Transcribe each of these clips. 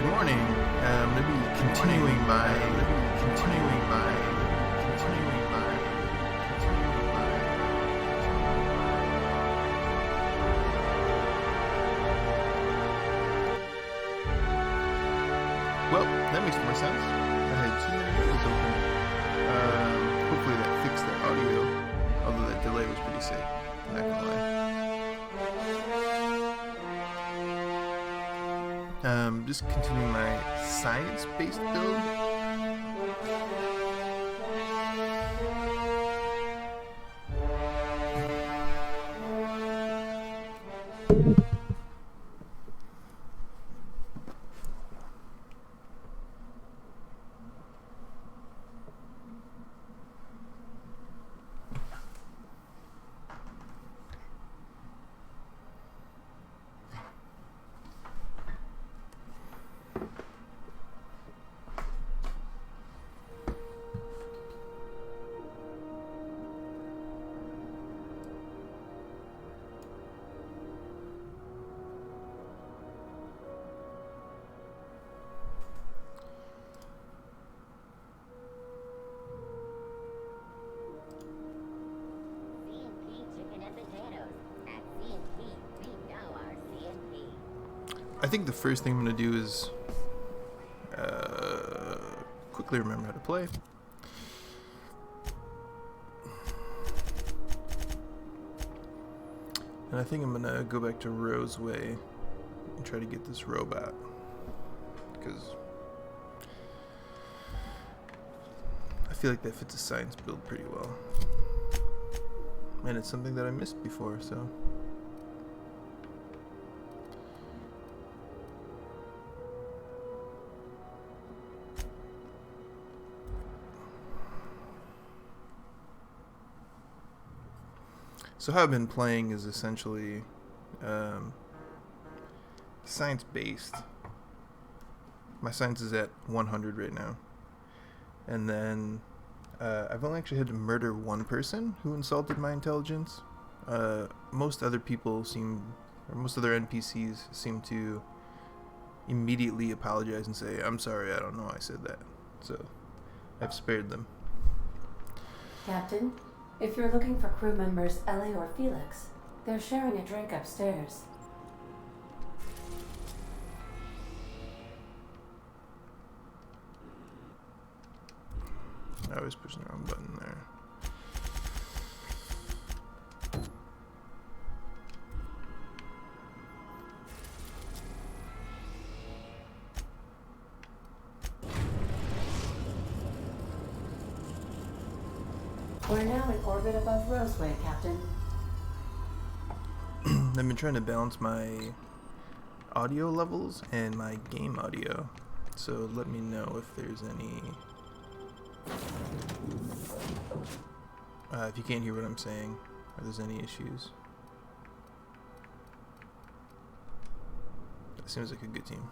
morning. I'm going to be continuing my. Well, that makes more sense. I had too many windows open. Hopefully that fixed the audio, although that delay was pretty sick. I'm not gonna lie. Just continuing my science-based build. I think the first thing I'm going to do is quickly remember how to play. And I think I'm going to go back to Roseway and try to get this robot. Because I feel like that fits a science build pretty well. And it's something that I missed before, so... So how I've been playing is essentially science-based. My science is at 100 right now. And then I've only actually had to murder one person who insulted my intelligence. Most other NPCs seem to immediately apologize and say, "I'm sorry, I don't know I said that." So I've spared them. Captain? If you're looking for crew members Ellie or Felix, they're sharing a drink upstairs. I always push the wrong button there. We're now in orbit above Roseway, Captain. I've been trying to balance my audio levels and my game audio. So let me know if there's any... if you can't hear what I'm saying, or there's any issues. That seems like a good team.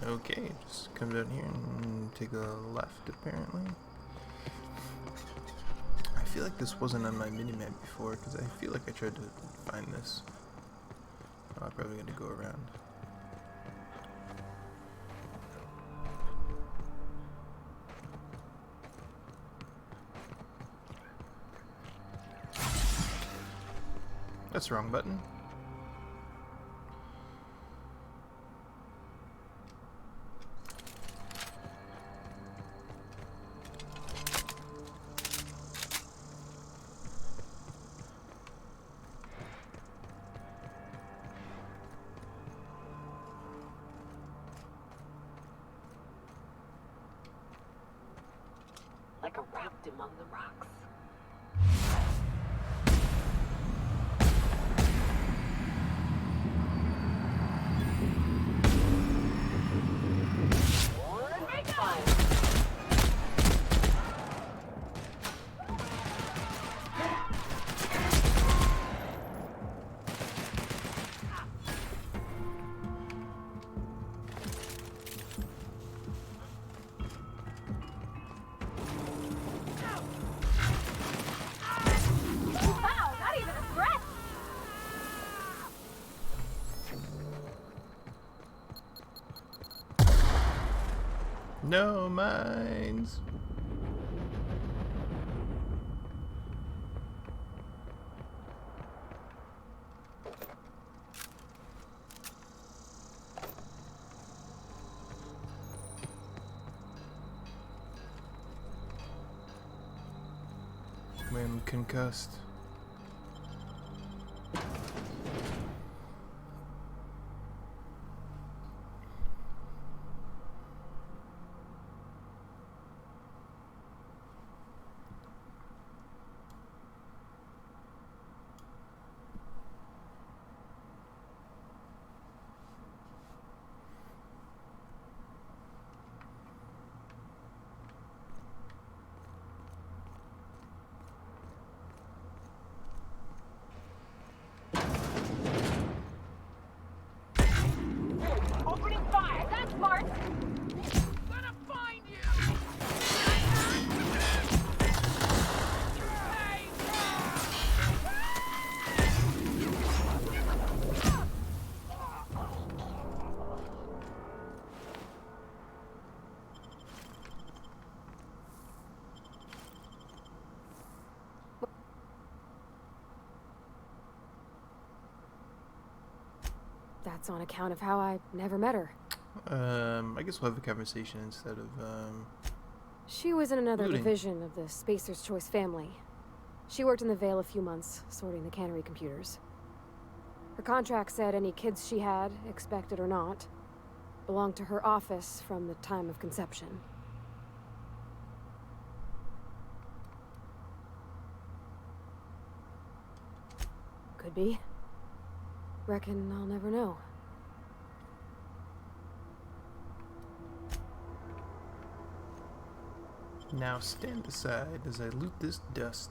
Okay, just come down here and take a left, apparently. I feel like this wasn't on my minimap before, because I feel like I tried to find this. Oh, I'm probably going to go around. That's the wrong button. him on the rocks. No mines. I'm concussed. Opening fire! That's smart! Gonna find you! That's on account of how I never met her. I guess we'll have a conversation instead of, She was in another looting. division of the Spacer's Choice family. She worked in the Vale a few months, sorting the cannery computers. Her contract said any kids she had, expected or not, belonged to her office from the time of conception. Could be. Reckon I'll never know. Now stand aside as I loot this dust.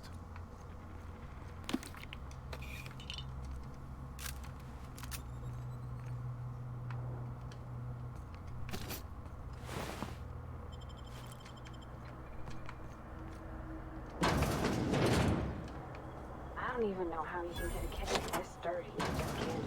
I don't even know how you can get a kitchen this dirty. You just can't.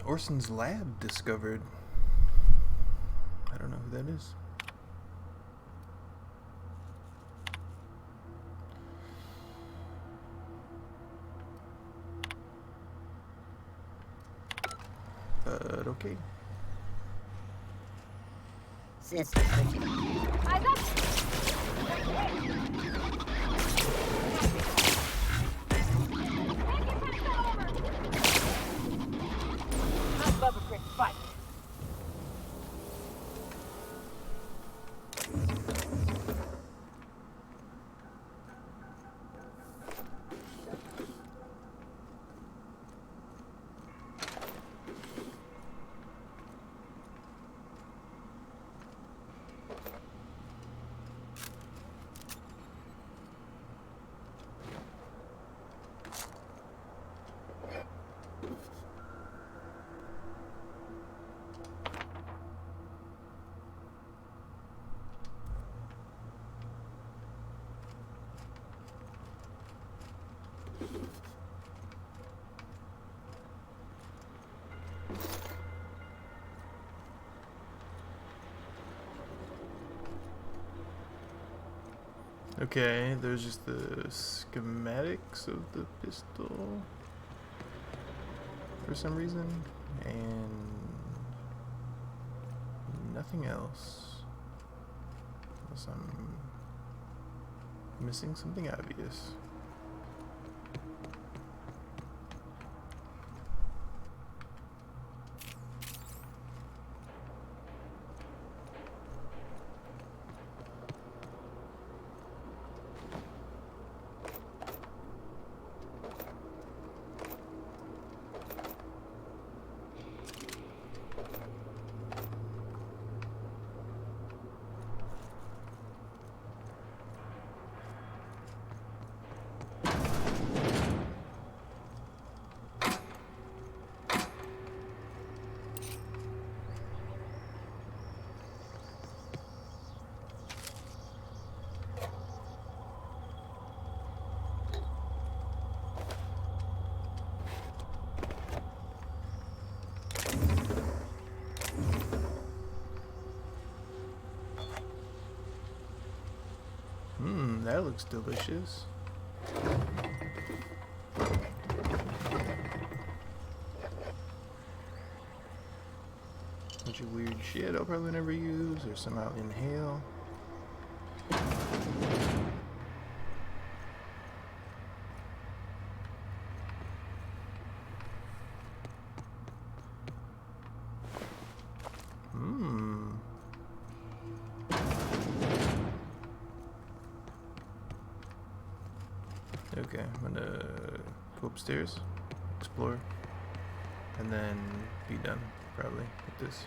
Orson's lab discovered. I don't know who that is. But okay. Sister, I got I love a quick fight. Okay, there's just the schematics of the pistol for some reason, and nothing else. Unless I'm missing something obvious. That looks delicious. Bunch of weird shit I'll probably never use or somehow inhale. Okay, I'm gonna go upstairs, explore, and then be done, probably, with this.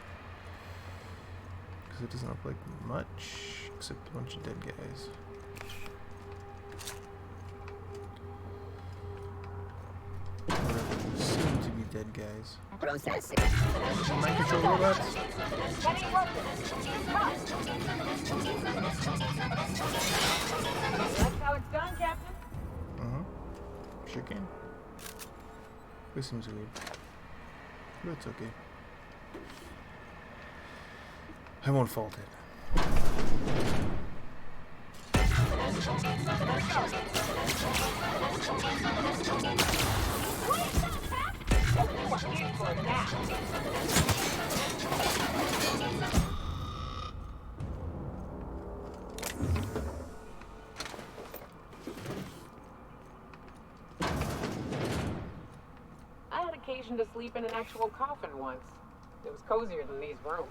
Because it doesn't look like much, except a bunch of dead guys. Or soon to be dead guys. Processing. Mind control robots? That's how it's done, Captain. Sure can. This seems weird. But it's okay. I won't fault it. I had occasion to sleep in an actual coffin once. It was cozier than these rooms.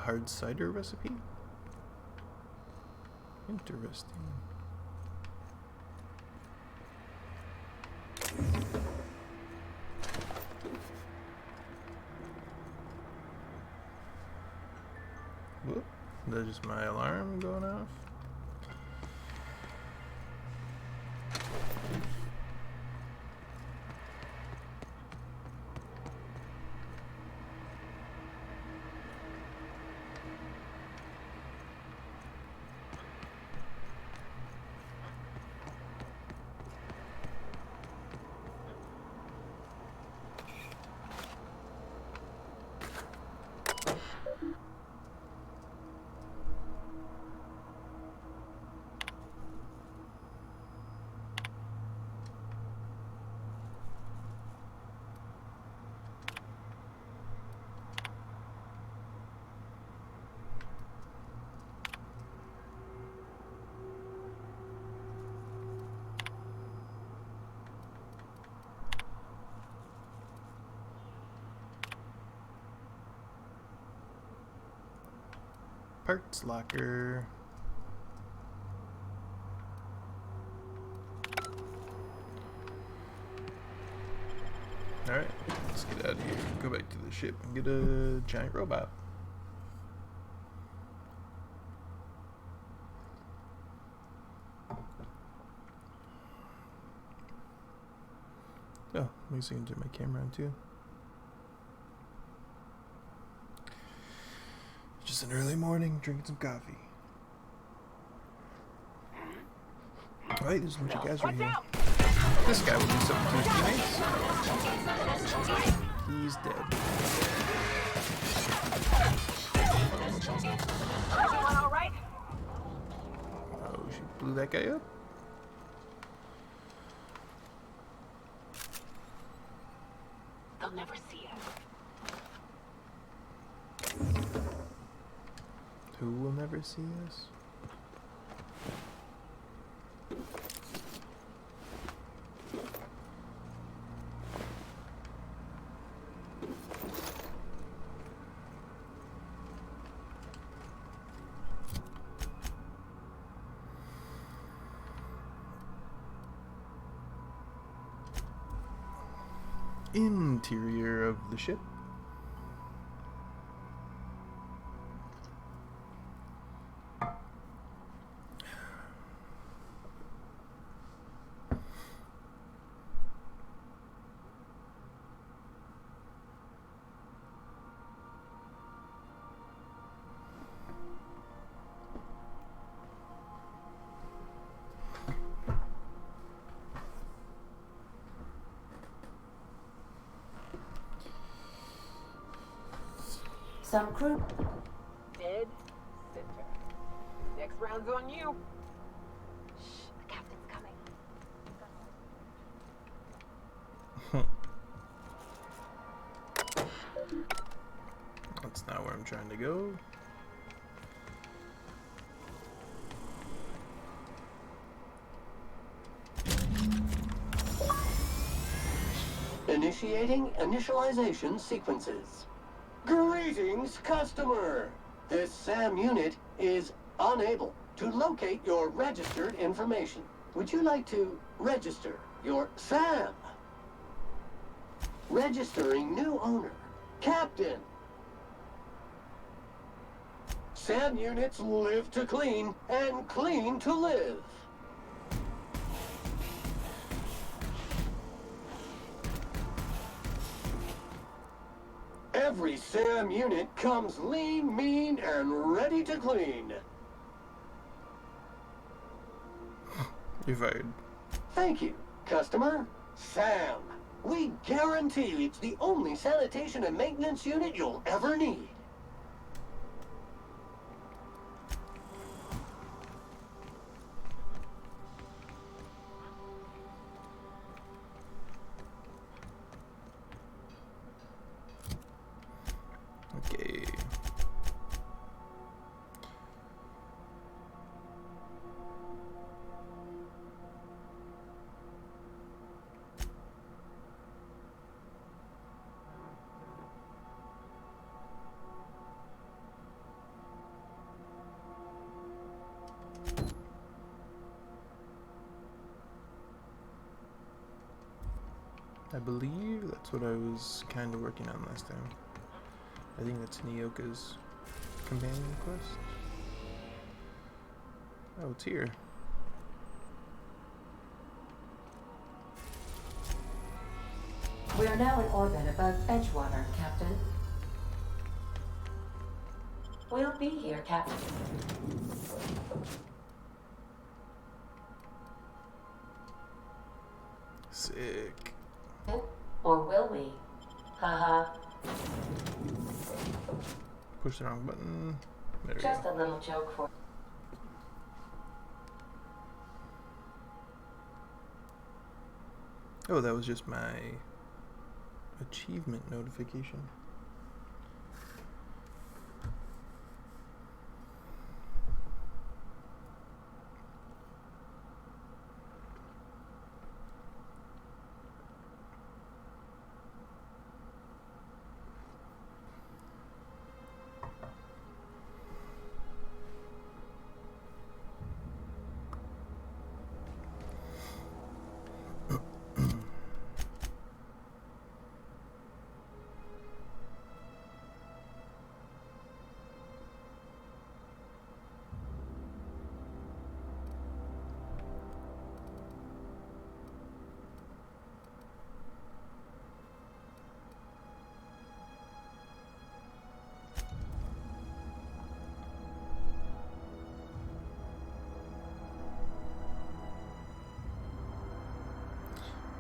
Hard cider recipe? Interesting. Whoop. That's just my alarm going off. Parts locker. Alright, let's get out of here. Go back to the ship and get a giant robot. Oh, me see and turn my camera on too. Just an early morning, drinking some coffee. Alright, there's a bunch of guys right here. This guy will do something to his teammates. He's dead. Everyone all right? Oh, she blew that guy up? They'll never see us. Who will never see us? Interior of the ship. Some crew. Dead center. Next round's on you. Shh, the captain's coming. That's not where I'm trying to go. Initiating initialization sequences. Greetings, customer! This SAM unit is unable to locate your registered information. Would you like to register your SAM? Registering new owner. Captain. SAM units live to clean and clean to live. Every SAM unit comes lean, mean, and ready to clean. You're fired. Thank you, customer. SAM. We guarantee it's the only sanitation and maintenance unit you'll ever need. Okay. I believe that's what I was kind of working on last time. I think that's Nyoka's companion quest. Oh, it's here. We are now in orbit above Edgewater, Captain. We'll be here, Captain. Sick. Or will we? Haha. Push the wrong button. There we Just go. a little joke for. Oh, that was just my achievement notification.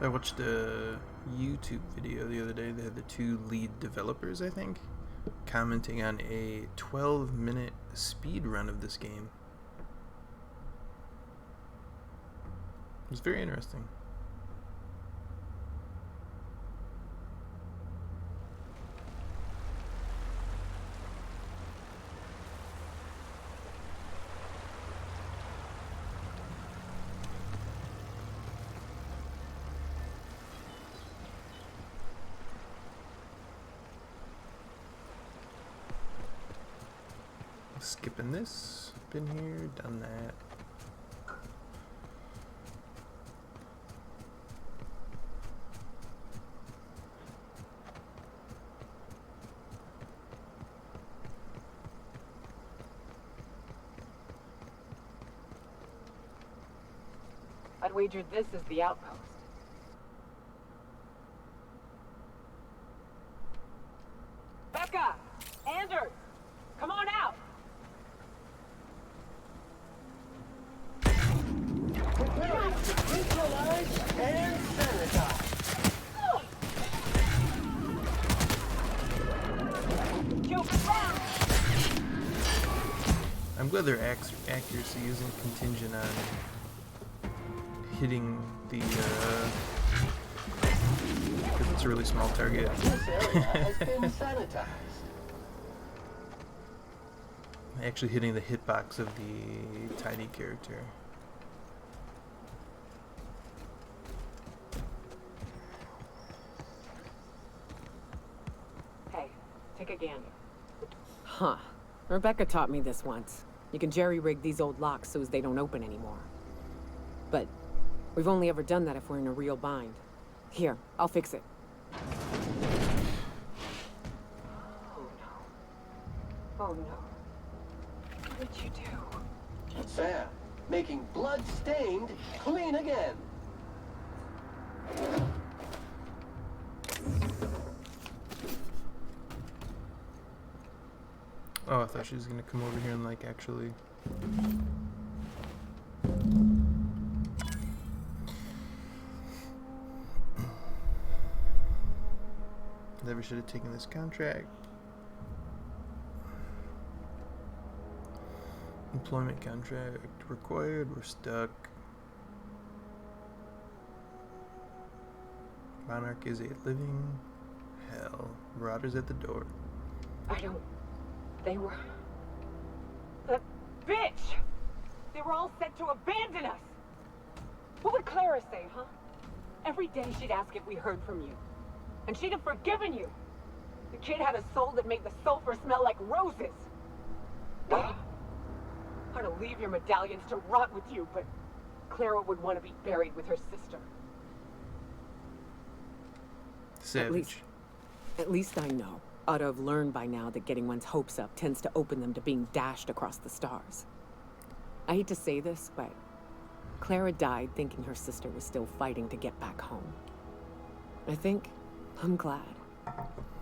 I watched a YouTube video the other day. They had the two lead developers, I think, commenting on a 12-minute speed run of this game. It was very interesting. Skipping this, been here, done that. I'd wager this is the outpost. Becca! Anders! Come on out! Neutralize and sanitize. I'm glad their accuracy isn't contingent on hitting the, because it's a really small target. This area has been sanitized. Actually hitting the hitbox of the tiny character. Hey, take a gander. Huh. Rebecca taught me this once. You can jerry-rig these old locks so as they don't open anymore. But we've only ever done that if we're in a real bind. Here, I'll fix it. Oh no. What did you do? Sam, making blood-stained clean again. Oh, I thought she was gonna come over here and like actually. Never should have taken this contract. Employment contract required. We're stuck. Monarch is a living hell. Marauders at the door. They were... That bitch! They were all set to abandon us! What would Clara say, huh? Every day she'd ask if we heard from you. And she'd have forgiven you. The kid had a soul that made the sulfur smell like roses. I'd to leave your medallions to rot with you, but Clara would want to be buried with her sister. Savage. At least I know. Ought to have learned by now that getting one's hopes up tends to open them to being dashed across the stars. I hate to say this, but Clara died thinking her sister was still fighting to get back home. I think I'm glad.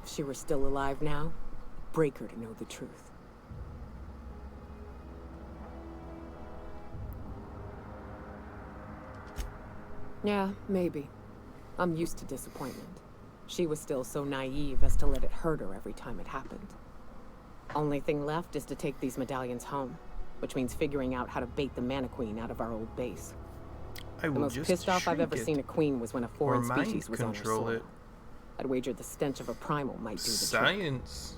If she were still alive now, break her to know the truth. Yeah, maybe. I'm used to disappointment. She was still so naive as to let it hurt her every time it happened. Only thing left is to take these medallions home, which means figuring out how to bait the Mana Queen out of our old base. I will The most just pissed off I've shrink ever it. seen a queen was when a foreign Or mind species was on her control soil. it. I'd wager the stench of a primal might do the trick. Science.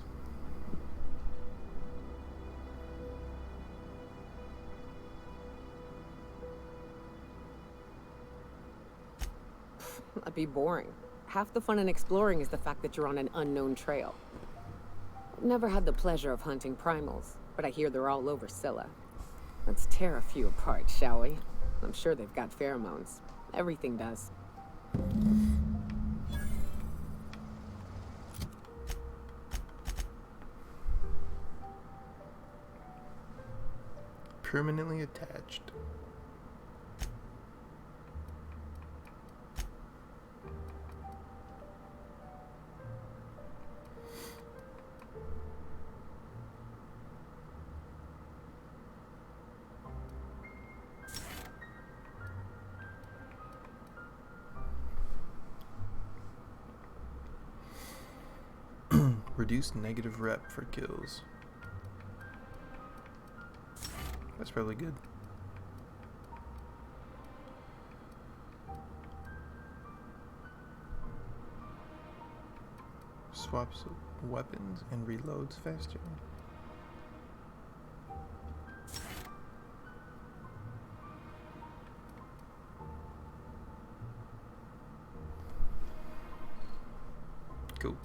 That'd be boring. Half the fun in exploring is the fact that you're on an unknown trail. Never had the pleasure of hunting primals, but I hear they're all over Scylla. Let's tear a few apart, shall we? I'm sure they've got pheromones. Everything does. Permanently attached. Reduced negative rep for kills. That's probably good. Swaps weapons and reloads faster. Cool.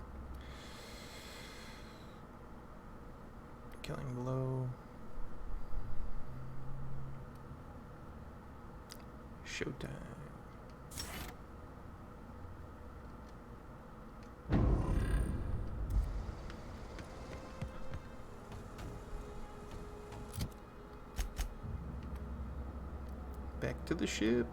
Killing blow. Showtime. Back to the ship.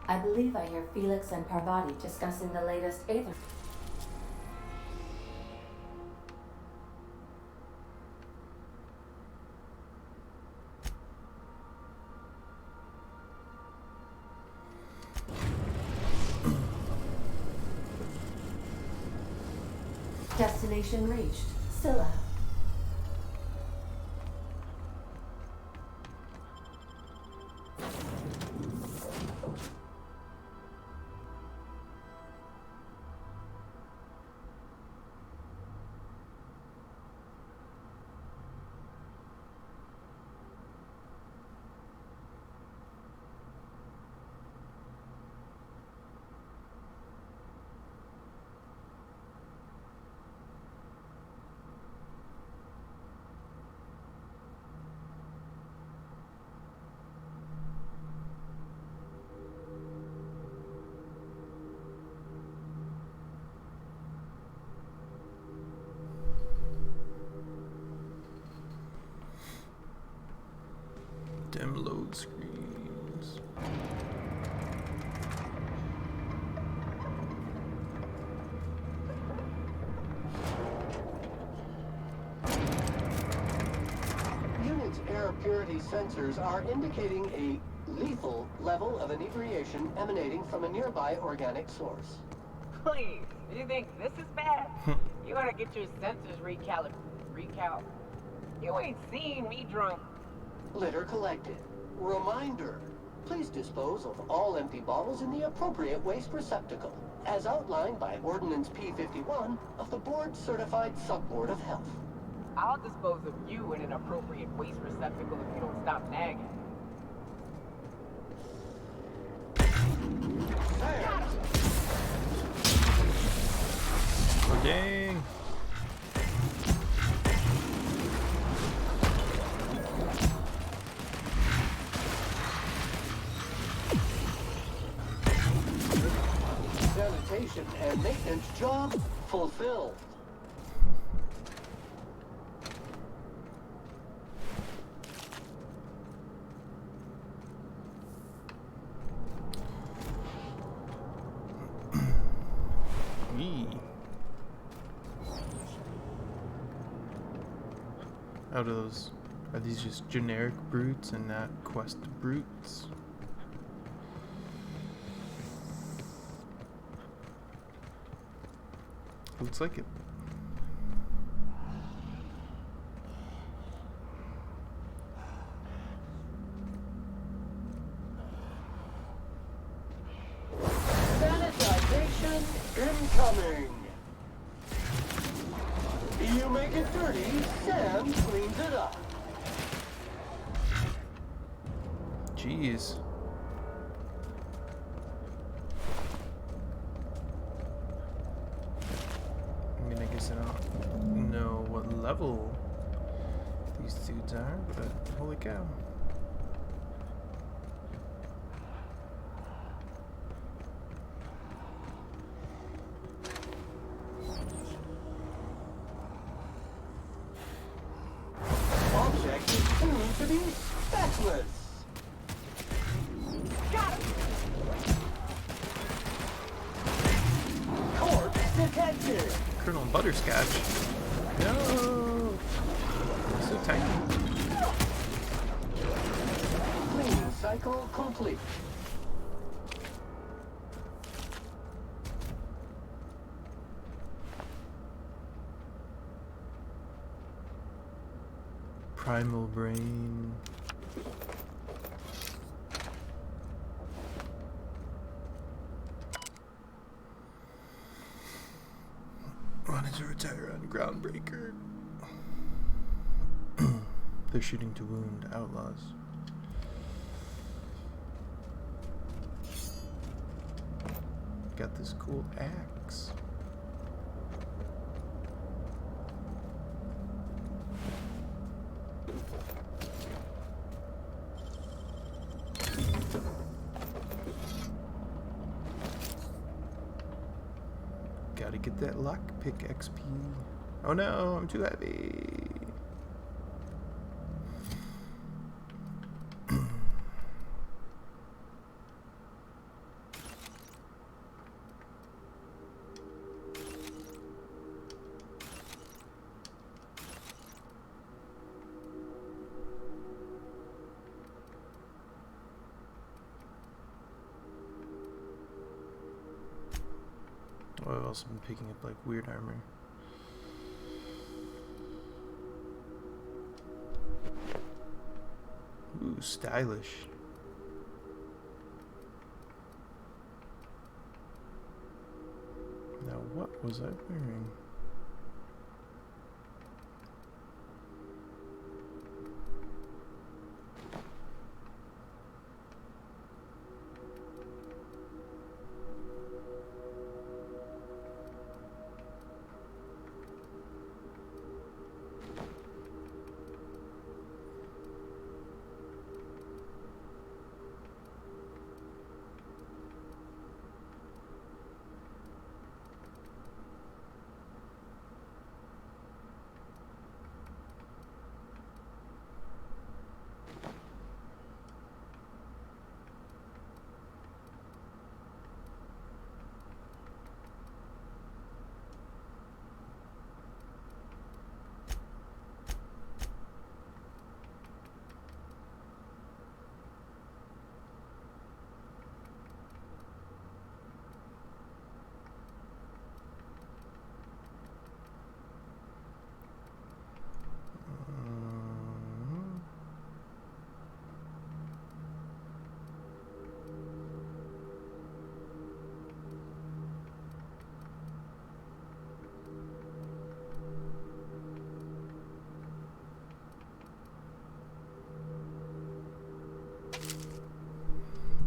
I believe I hear Felix and Parvati discussing the latest Aether. Destination reached. Scylla. Dim load screens. Unit's air purity sensors are indicating a lethal level of inebriation emanating from a nearby organic source. Please, you think this is bad? You gotta get your sensors recalibrated. You ain't seen me drunk. Litter collected. Reminder, please dispose of all empty bottles in the appropriate waste receptacle, as outlined by Ordinance P51 of the Board-Certified Sub-Board of Health. I'll dispose of you in an appropriate waste receptacle if you don't stop nagging. Oh, dang. Sanitation and maintenance job fulfilled. Yee. Out of those, are these just generic brutes and not quest brutes? Looks like it. Sanitization incoming. You make it dirty, Sam cleans it up. Jeez. I mean, I guess I don't know what level these dudes are, but holy cow. butterscotch. No! So tiny. Cleaning cycle complete. Primal brain. Wanted to retire on Groundbreaker. They're shooting to wound outlaws. Got this cool axe. Gotta get that lockpick XP. Oh no, I'm too heavy. Oh, I've also been picking up like weird armor. Ooh, stylish. Now what was I wearing?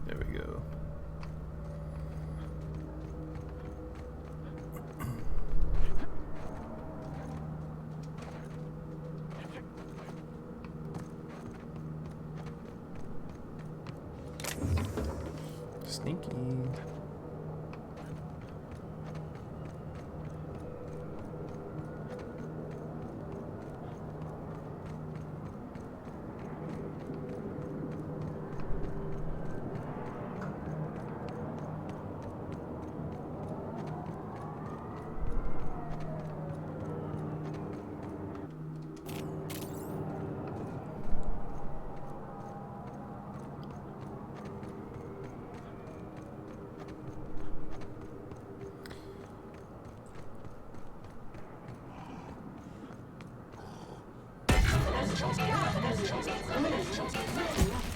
There we go. Sneaky.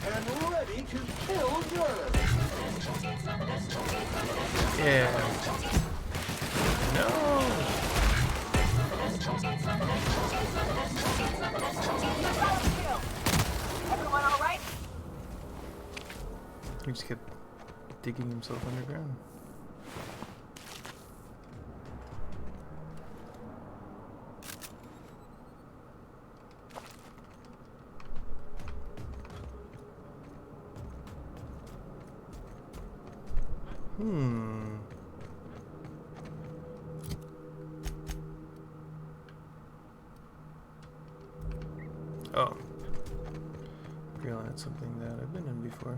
And ready to kill Durham. Yeah. No. Everyone all right? He just kept digging himself underground. Oh. Greenland's something that I've been in before.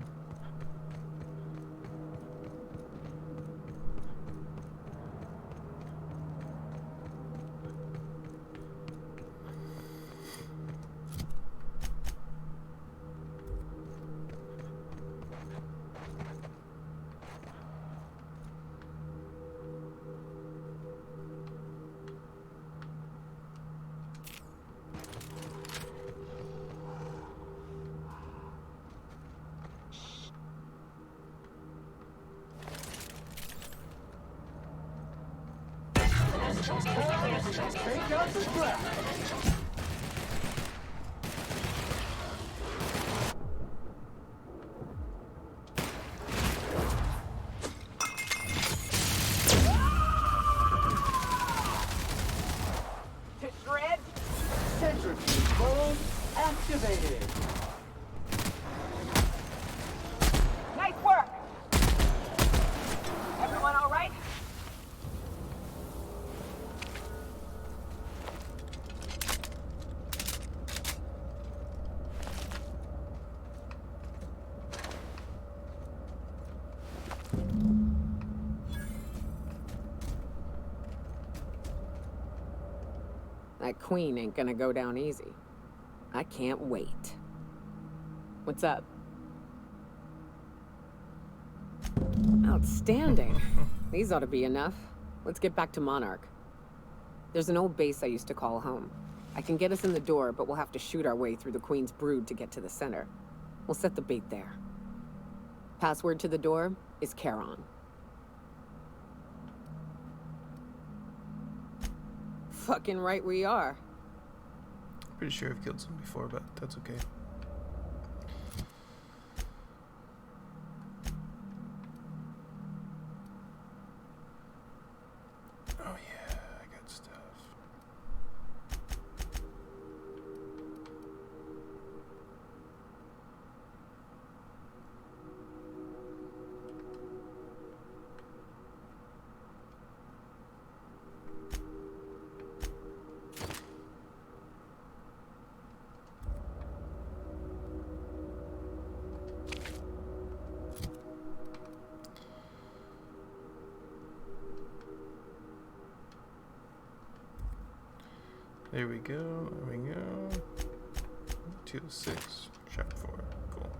Take out the trash. To shred? Centrifuge mode activated. Nice work! Everyone all right? That queen ain't gonna go down easy. I can't wait. What's up? Outstanding. These ought to be enough. Let's get back to Monarch. There's an old base I used to call home. I can get us in the door, but we'll have to shoot our way through the Queen's brood to get to the center. We'll set the bait there. Password to the door is Charon. Fucking right we are. Pretty sure I've killed some before, but that's okay. Oh yeah, I got stuff. There we go, there we go. 206, trap 4, cool.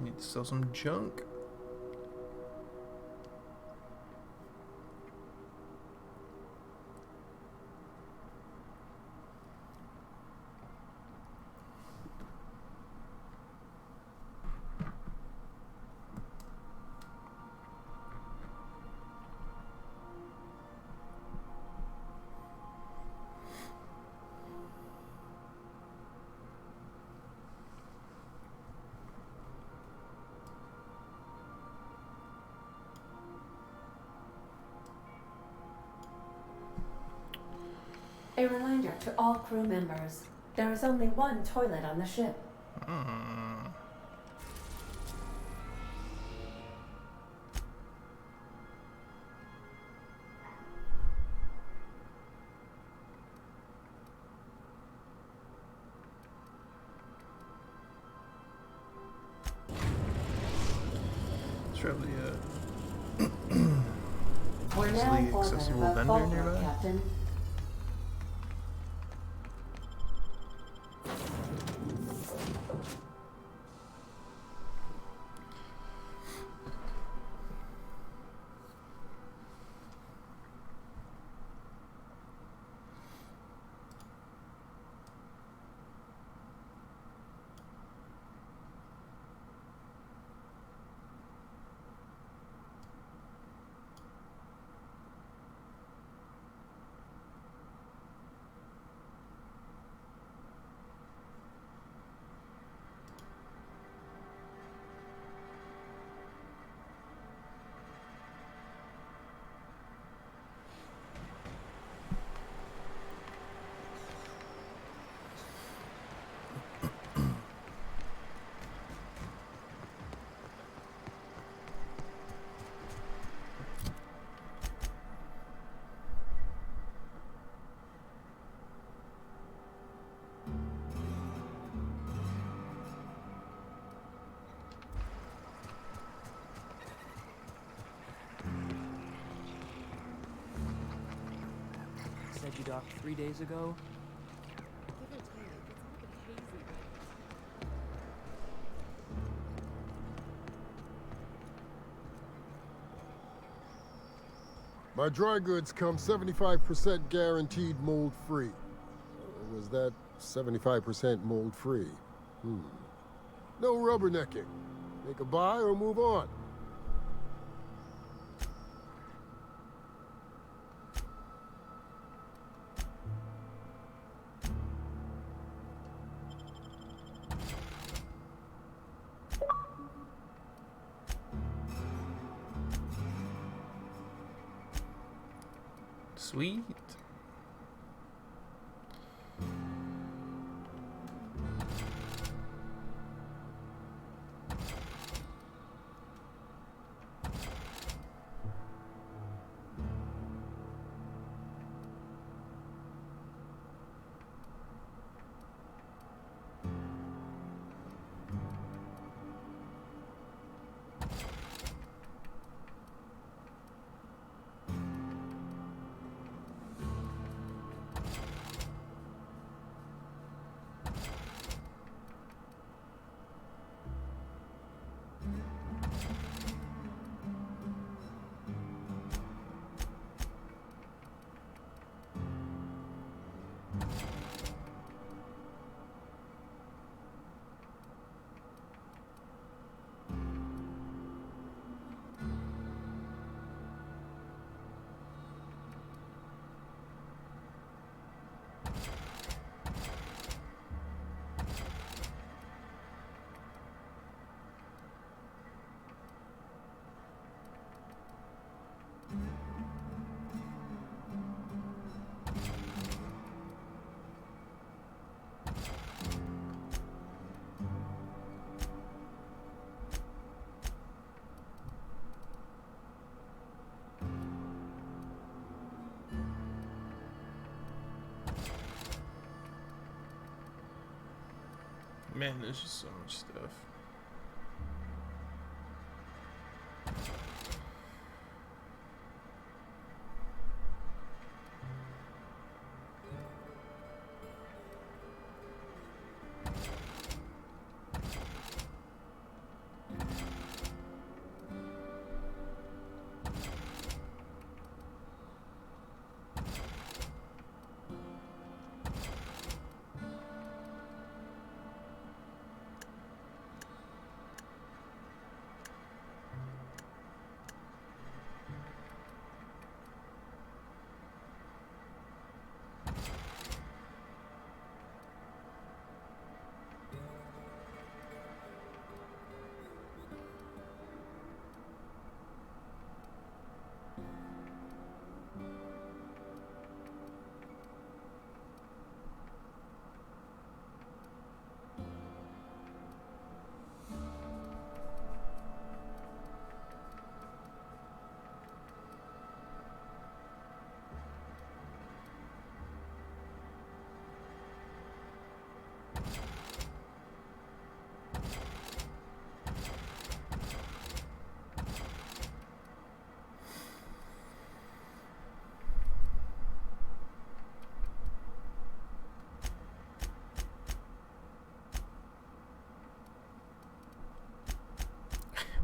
Need to sell some junk. A reminder to all crew members, there is only one toilet on the ship. It's probably We're now easily orbited accessible above vendor Falkirk, nearby. Captain. Said you docked 3 days ago? My dry goods come 75% guaranteed mold-free. Was that 75% mold-free? No rubbernecking. Make a buy or move on. Sweet. Man, there's just so much stuff.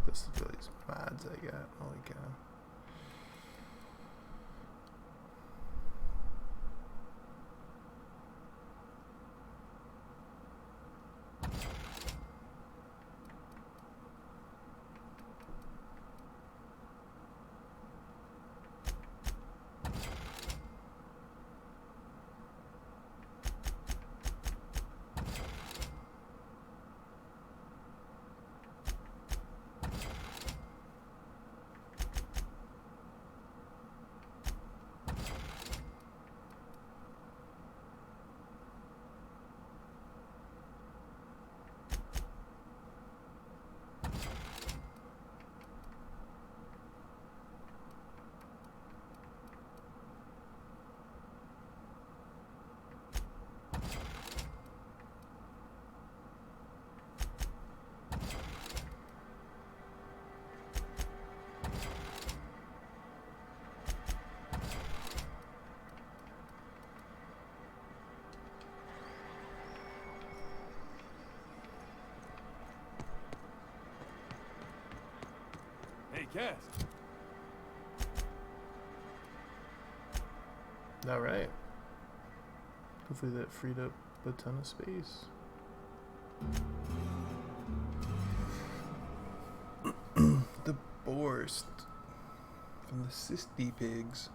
This is really some mods I got. Holy cow. Hey, Cass. All right. Hopefully that freed up a ton of space. Borst from the Cysty Pigs.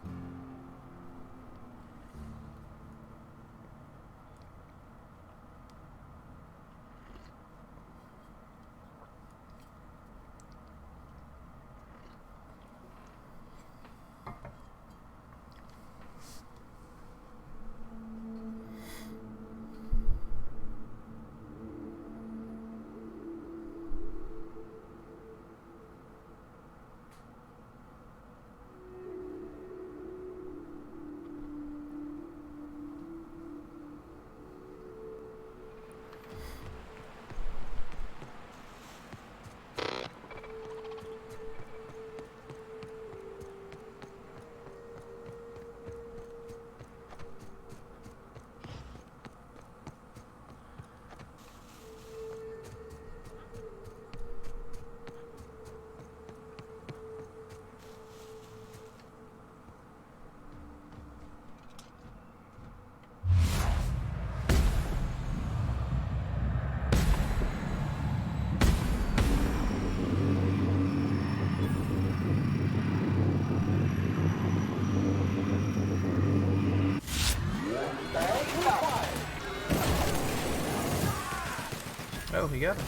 Oh, he got him.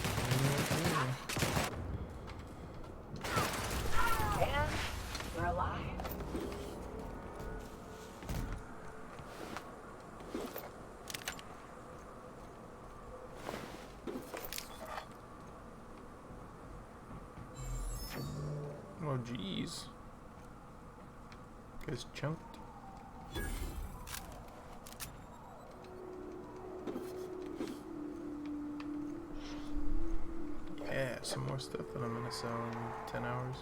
And we're alive. Oh, jeez. Guy's chunked. Yeah, some more stuff that I'm gonna sell in 10 hours.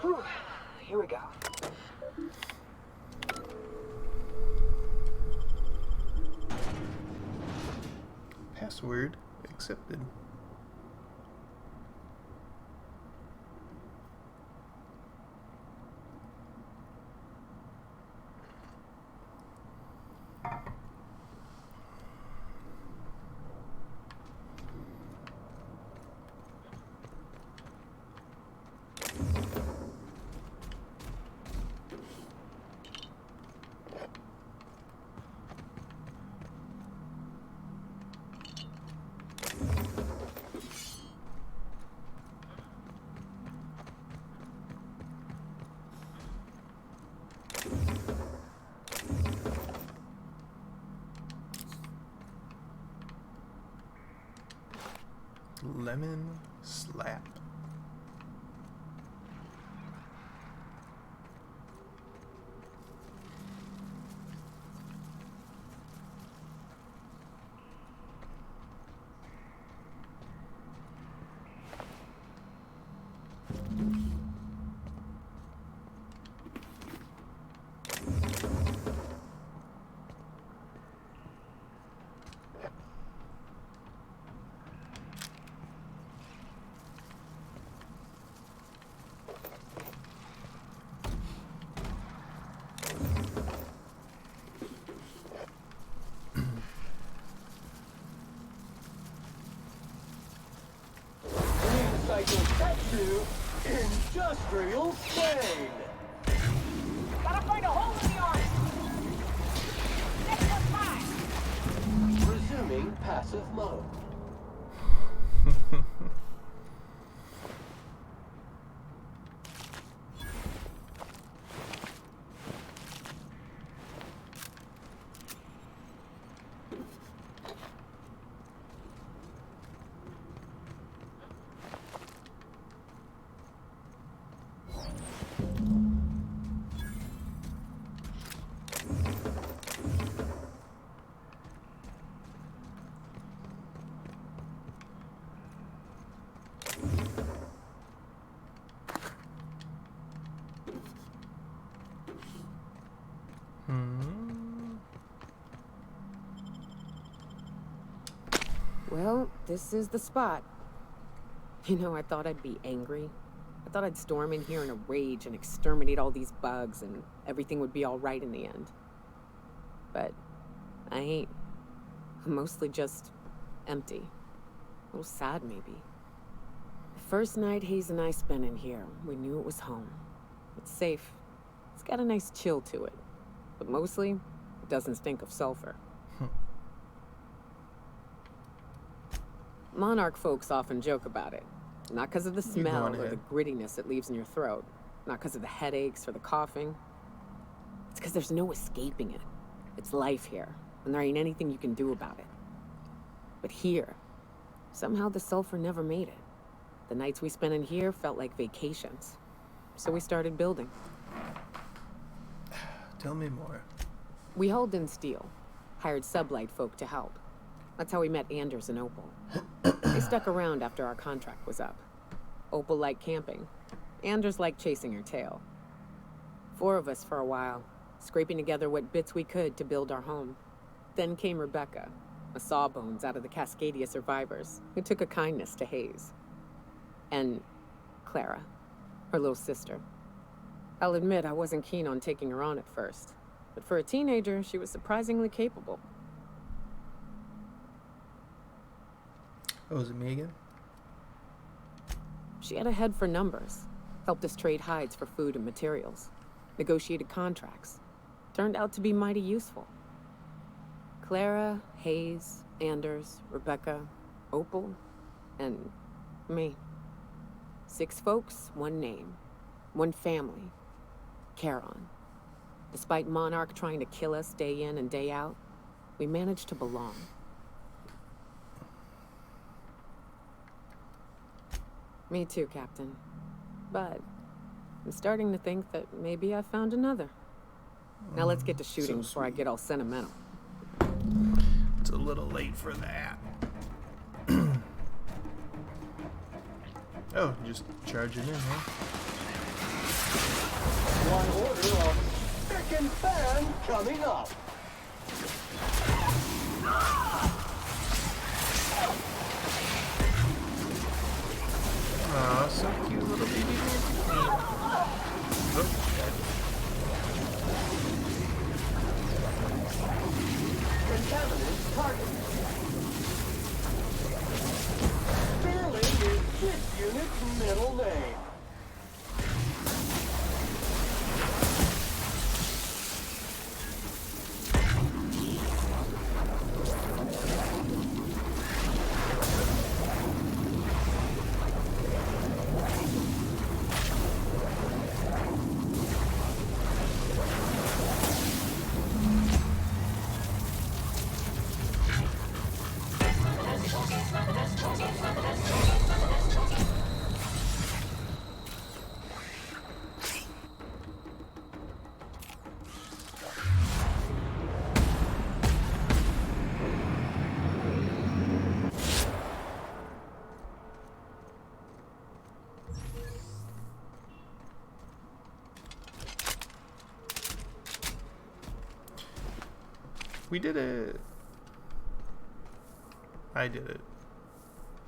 Whew. Here we go. Password accepted. Lemon slap. Recycle that to industrial train. Gotta find a hole in the arm. Next one's mine. Resuming passive mode. Well, this is the spot. You know, I thought I'd be angry. I thought I'd storm in here in a rage and exterminate all these bugs and everything would be all right in the end. But I ain't. I'm mostly just empty. A little sad, maybe. The first night Hayes and I spent in here, we knew it was home. It's safe. It's got a nice chill to it. But mostly, it doesn't stink of sulfur. Monarch folks often joke about it. Not because of the smell or the grittiness it leaves in your throat. Not because of the headaches or the coughing. It's because there's no escaping it. It's life here, and there ain't anything you can do about it. But here, somehow the sulfur never made it. The nights we spent in here felt like vacations. So we started building. Tell me more. We hauled in steel, hired sublight folk to help. That's how we met Anders and Opal. They stuck around after our contract was up. Opal liked camping. Anders liked chasing her tail. 4 of us for a while, scraping together what bits we could to build our home. Then came Rebecca, a sawbones out of the Cascadia survivors, who took a kindness to Hayes. And Clara, her little sister. I'll admit I wasn't keen on taking her on at first, but for a teenager, she was surprisingly capable. Oh, is it me again? She had a head for numbers, helped us trade hides for food and materials, negotiated contracts. Turned out to be mighty useful. Clara, Hayes, Anders, Rebecca, Opal, and me. 6 folks, 1 name, 1 family. Charon. Despite Monarch trying to kill us day in and day out, we managed to belong. Me too, Captain. But I'm starting to think that maybe I found another. Now let's get to shooting before I get all sentimental. It's a little late for that. Oh, just charging in, huh? One order of frickin' fan coming up. Aw, so cute, little baby. Oh, Contaminant target. Sterling is this unit's middle name. we did it. I did it.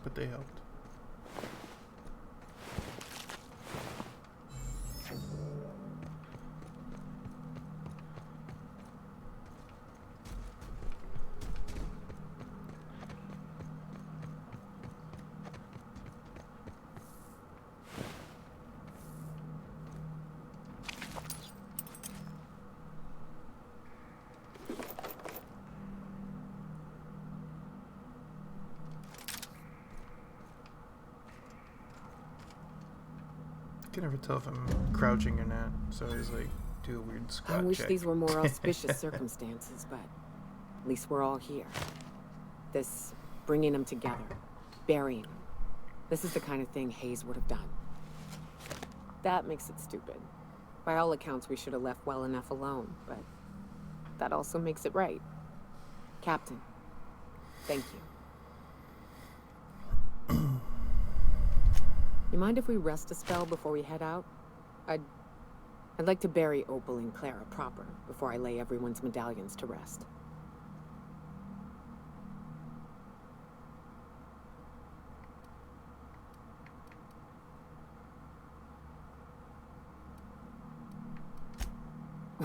But they helped. I can never tell if I'm crouching or not, so I always like do a weird squat I wish check. these were more auspicious circumstances, but at least we're all here. This bringing them together, burying them. This is the kind of thing Hayes would have done. That makes it stupid. By all accounts, we should have left well enough alone, but that also makes it right. Captain, thank you. You mind if we rest a spell before we head out? I'd like to bury Opal and Clara proper before I lay everyone's medallions to rest.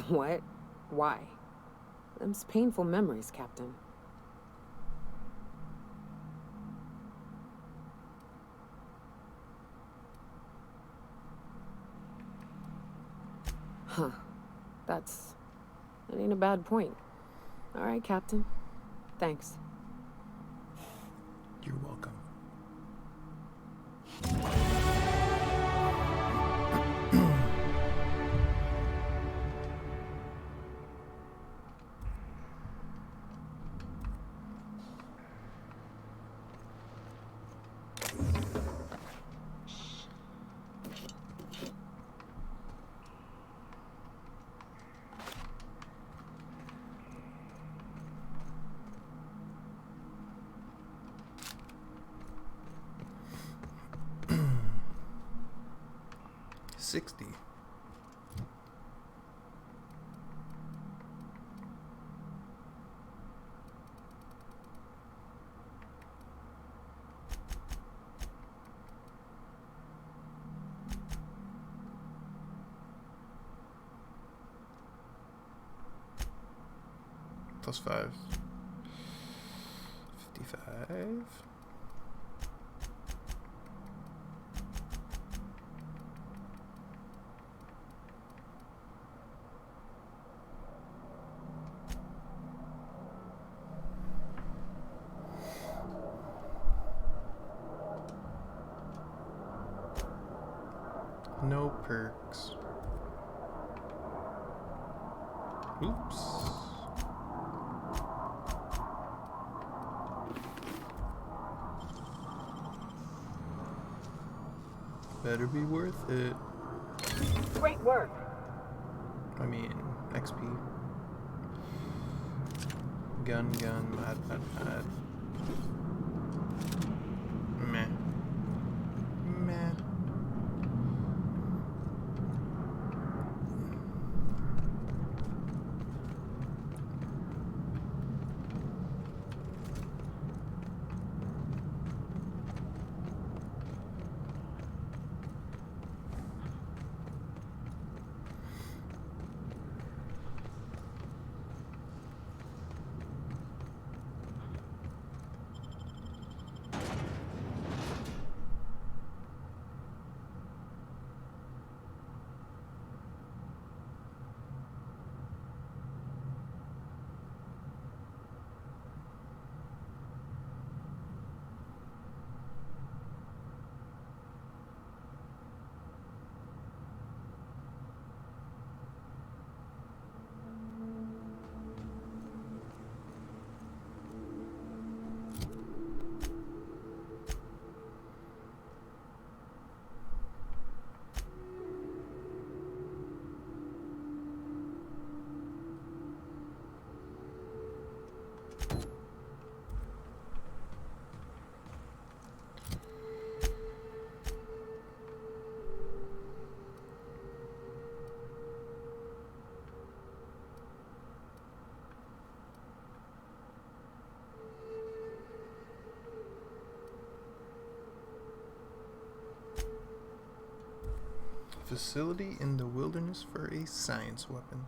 What? Why? Them's painful memories, Captain. Huh. That ain't a bad point. All right, Captain. Thanks. You're welcome. $60. Plus 5. 55. No perks. Oops. Better be worth it. Great work. I mean, XP. Gun, mad. Meh. Meh. Facility in the wilderness for a science weapon.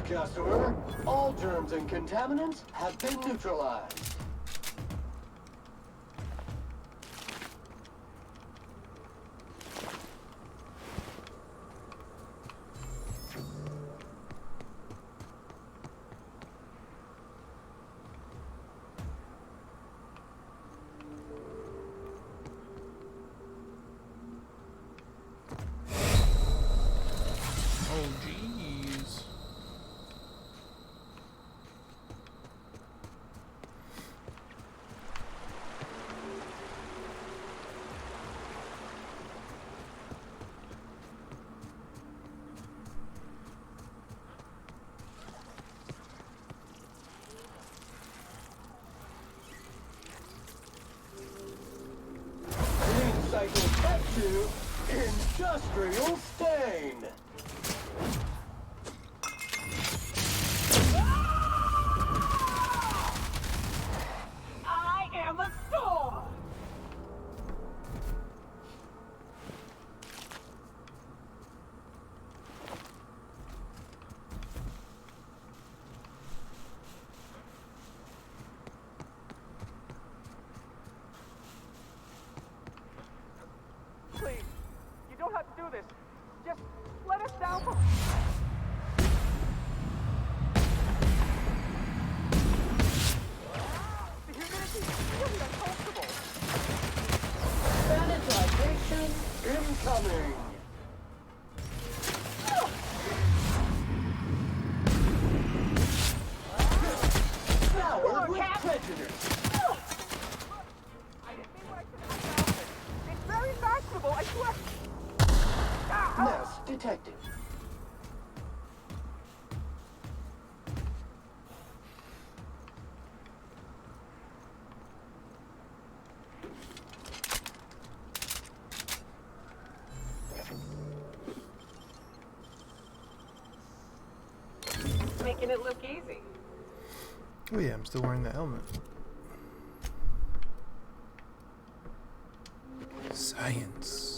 Customer, all germs and contaminants have been neutralized. to Industrial Stain. I am a Thor! Please, you don't have to do this. Just let us down for... The humidity is really uncomfortable. Sanitization incoming. Powered with prejudice. I didn't mean what I said about it. It's very fashionable, I swear. Mess detected. Making it look easy. Oh yeah, I'm still wearing the helmet. Science.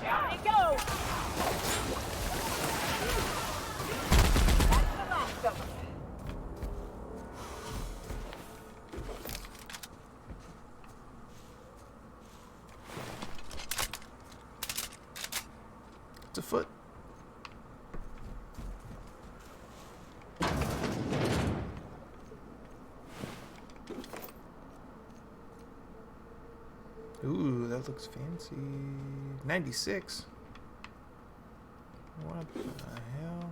Down it goes! That's the last of them. It's a foot. Ooh, that looks fancy. 96. What the hell?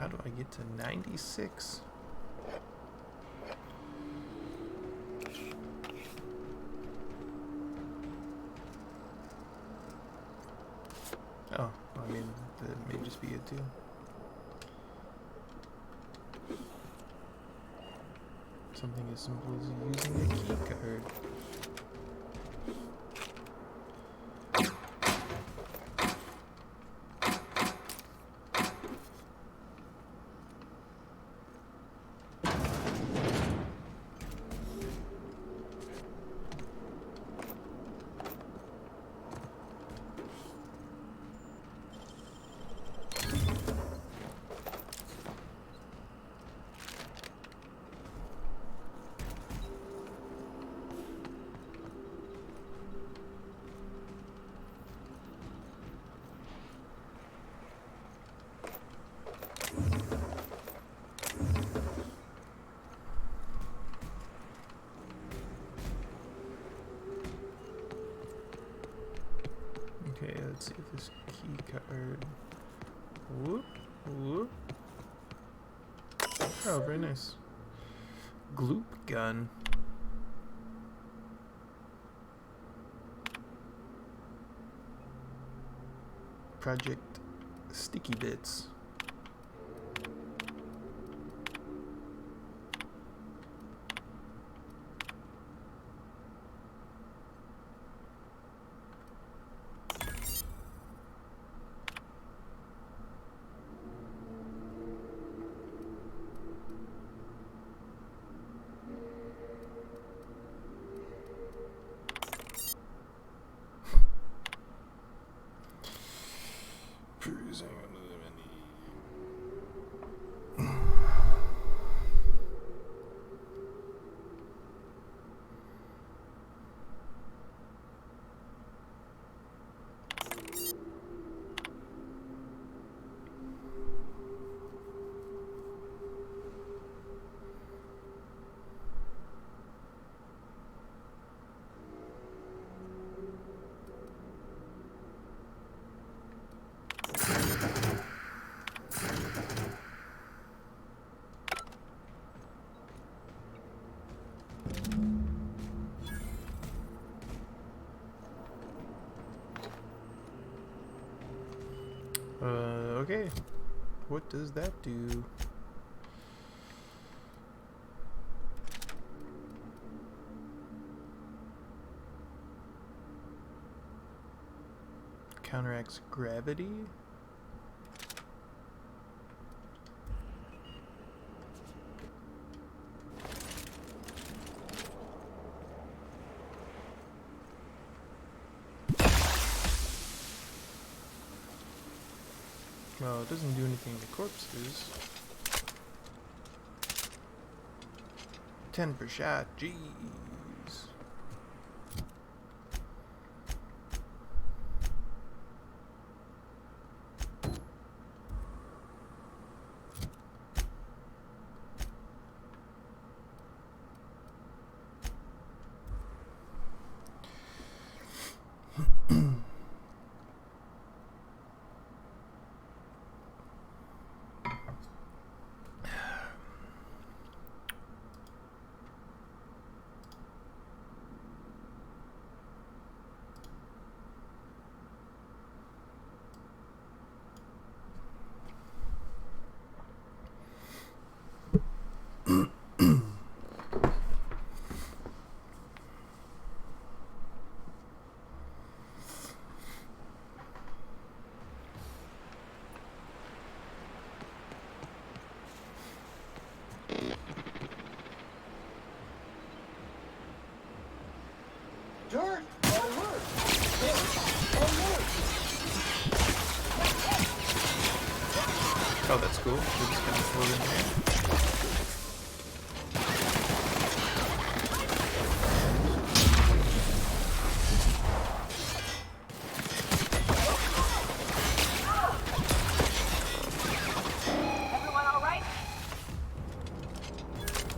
How do I get to 96? Oh, I mean, that may just be it too. Something as simple as using a key card. Okay, let's see if this key card. Whoop, whoop. Oh, very nice. Gloop gun. Project Sticky Bits. Perusing under the menu. Okay. What does that do? Counteracts gravity? Well, it doesn't do anything to corpses. 10 per shot, jeez. Dirt! Alert! Dirt! Alert! Oh, that's cool. We're just gonna float in there. Everyone all right?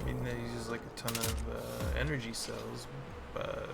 I mean, that uses like a ton of energy cells, but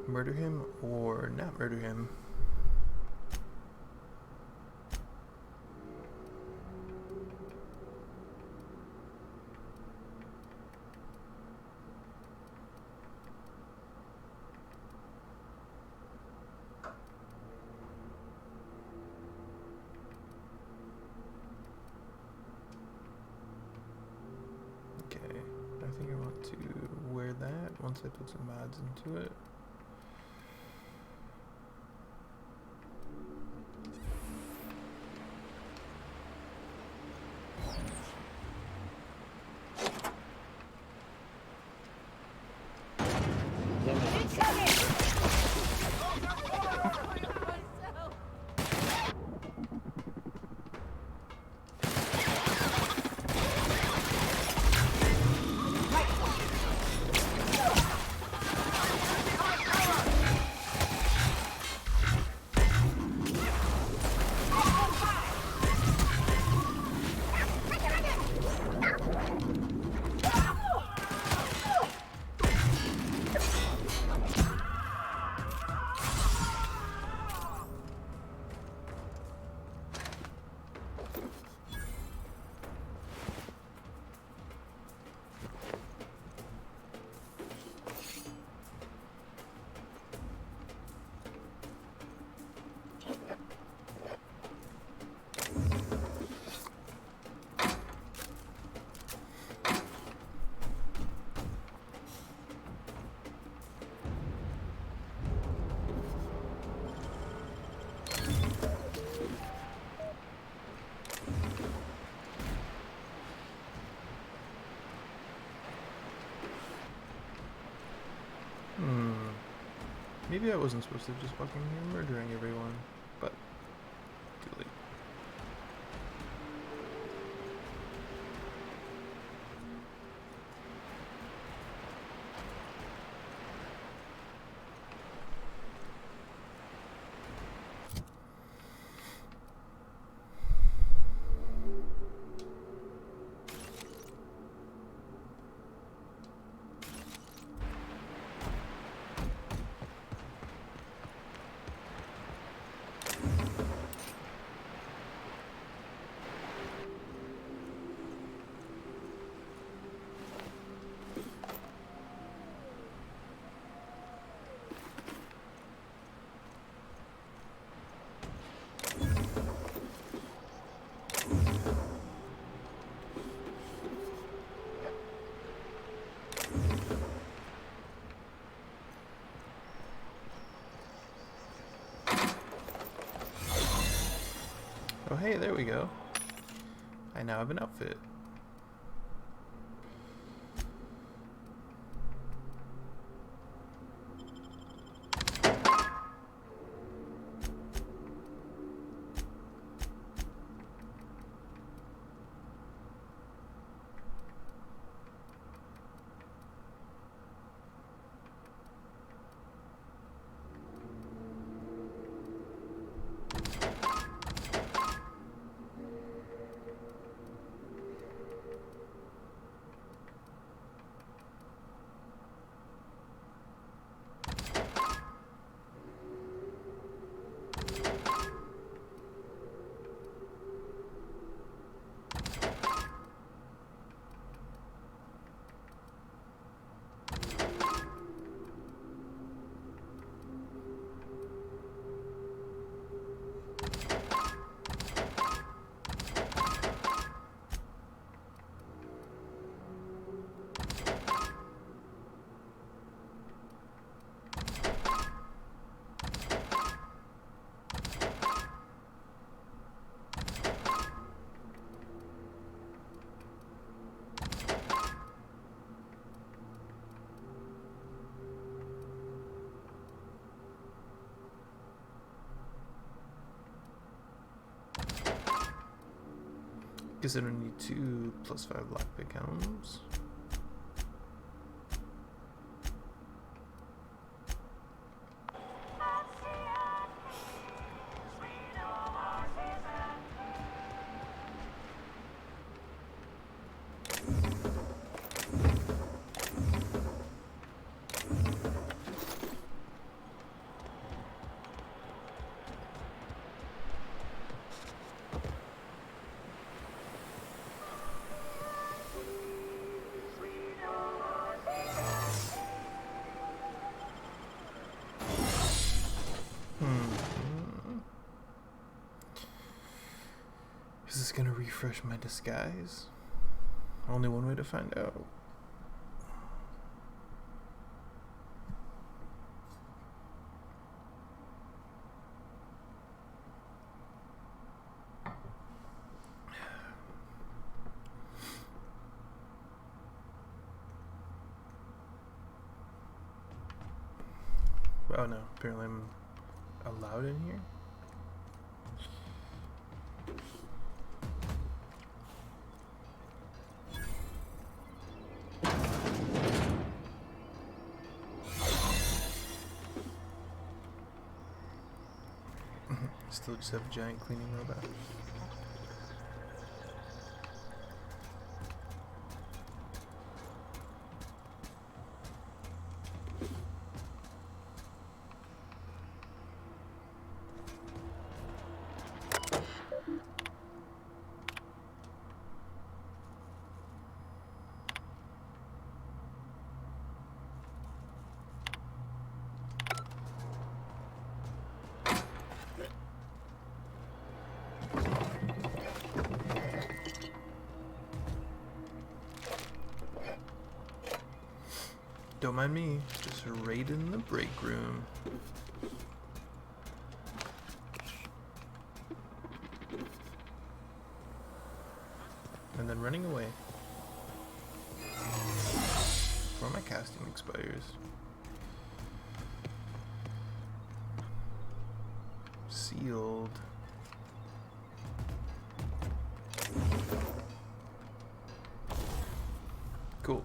murder him or not murder him. Okay, I think I want to wear that once I put some mods into it. Maybe I wasn't supposed to just fucking murdering everyone, but too late. Oh hey, there we go. I now have an outfit. Guess I don't need 2 +5 lockpick helms. this gonna refresh my disguise? Only one way to find out. Oh no, apparently I'm allowed in here? Still just have a giant cleaning robot. Don't mind me, just raiding the break room. And then running away. Before my casting expires. Sealed. Cool.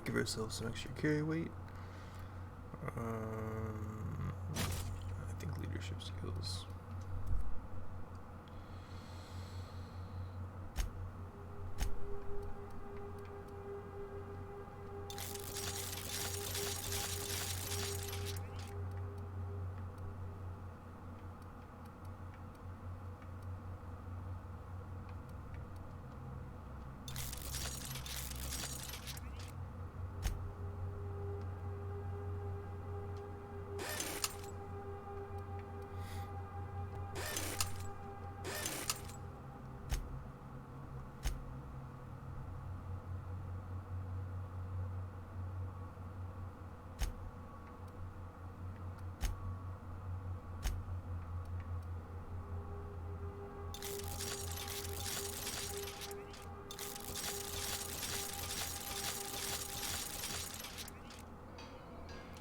Give ourselves some extra carry weight. I think leadership skills.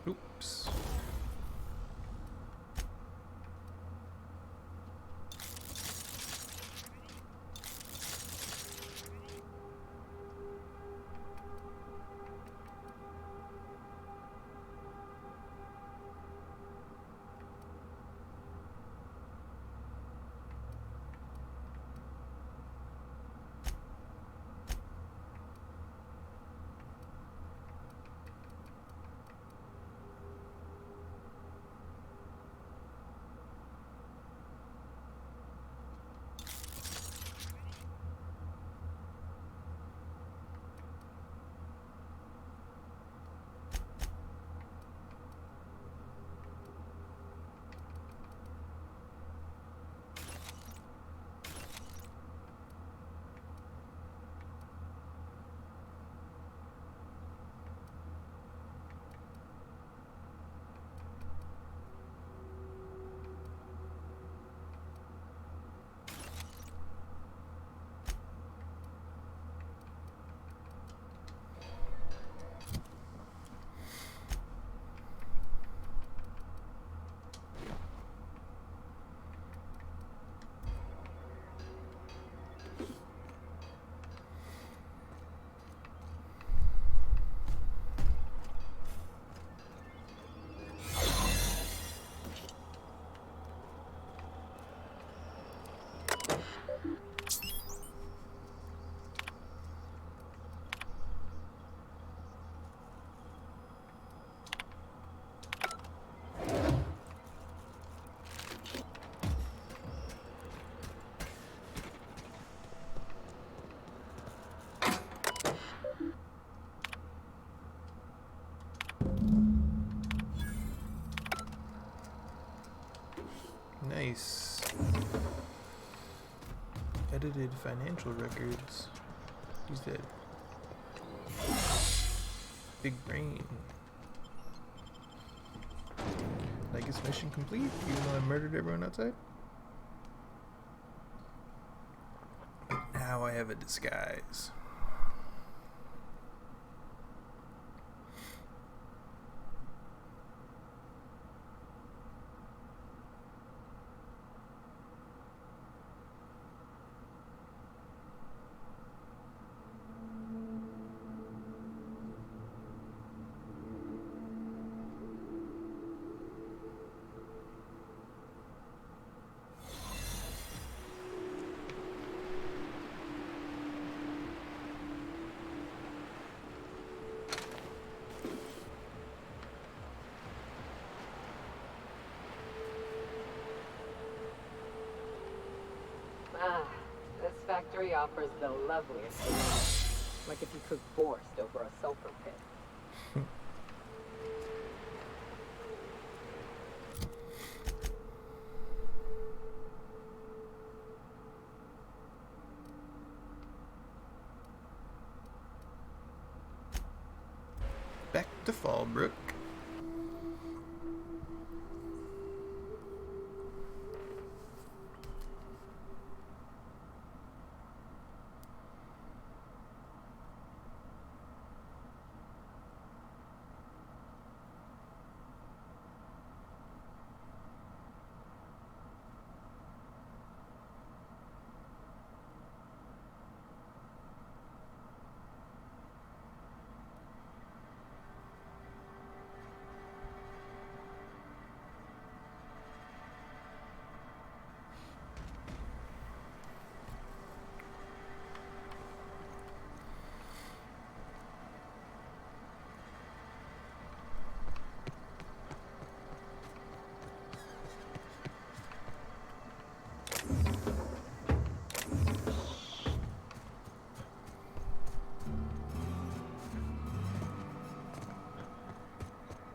Oops. Nice. Edited financial records. Who's dead? Big brain. I guess mission complete, even though I murdered everyone outside. Now I have a disguise. Ah, this factory offers the loveliest things. Like if you cook borscht over a sulfur pit. Back to Fallbrook.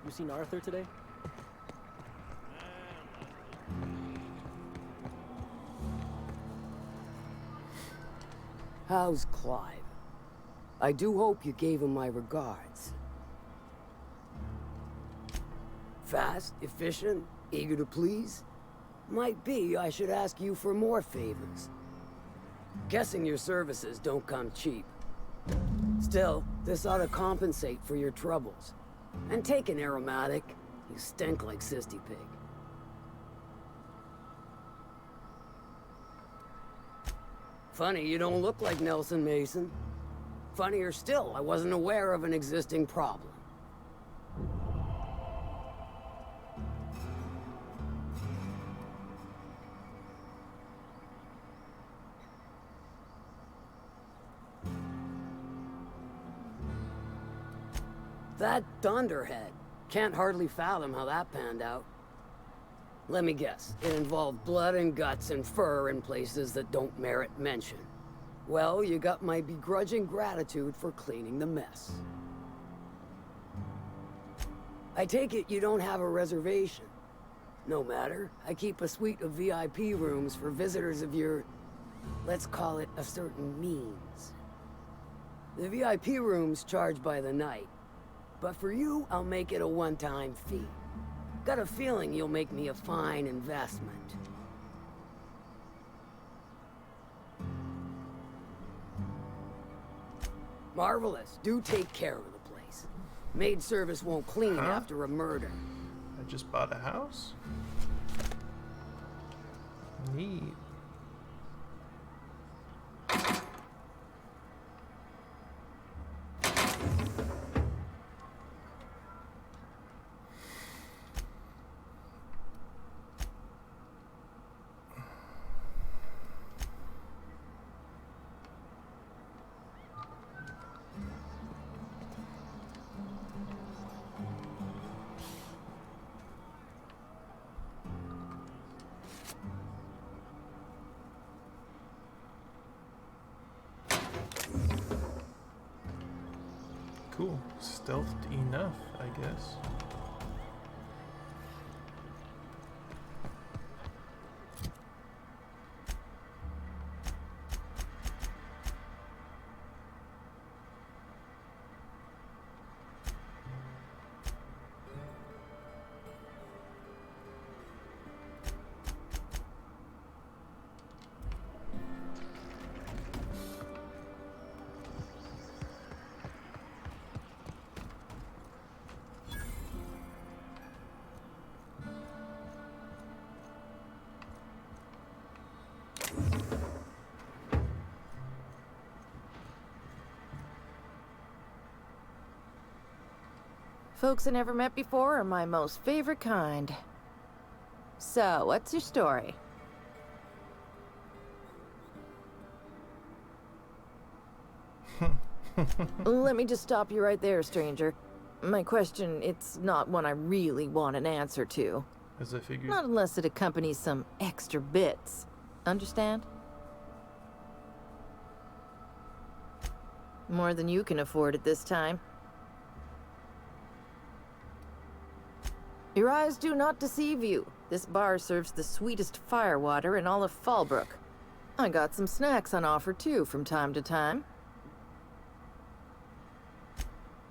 You seen Arthur today? How's Clive? I do hope you gave him my regards. Fast, efficient, eager to please? Might be I should ask you for more favors. Guessing your services don't come cheap. Still, this ought to compensate for your troubles. And take an aromatic. You stink like Sisty Pig. Funny you don't look like Nelson Mason. Funnier still, I wasn't aware of an existing problem. That Thunderhead. Can't hardly fathom how that panned out. Let me guess. It involved blood and guts and fur in places that don't merit mention. Well, you got my begrudging gratitude for cleaning the mess. I take it you don't have a reservation. No matter. I keep a suite of VIP rooms for visitors of your... let's call it a certain means. The VIP rooms charge by the night. But for you, I'll make it a one-time fee. Got a feeling you'll make me a fine investment. Marvelous. Do take care of the place. Maid service won't clean after a murder. I just bought a house? Neat. Cool. Stealthed enough, I guess. folks I never met before are my most favorite kind. So, what's your story? Let me just stop you right there, stranger. My question, it's not one I really want an answer to. As I figured. Not unless it accompanies some extra bits. Understand? More than you can afford at this time. Your eyes do not deceive you. This bar serves the sweetest firewater in all of Fallbrook. I got some snacks on offer too from time to time.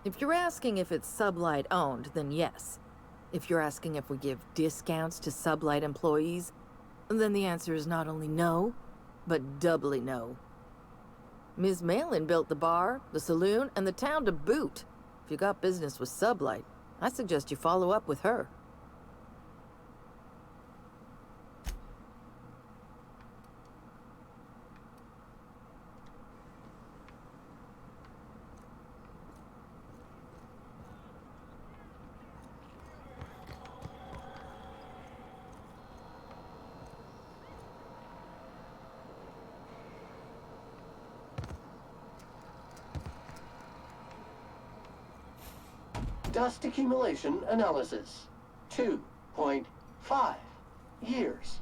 If you're asking if it's Sublight owned, then yes. If you're asking if we give discounts to Sublight employees, then the answer is not only no, but doubly no. Ms. Malin built the bar, the saloon, and the town to boot. If you got business with Sublight, I suggest you follow up with her. Dust accumulation analysis. 2.5 years.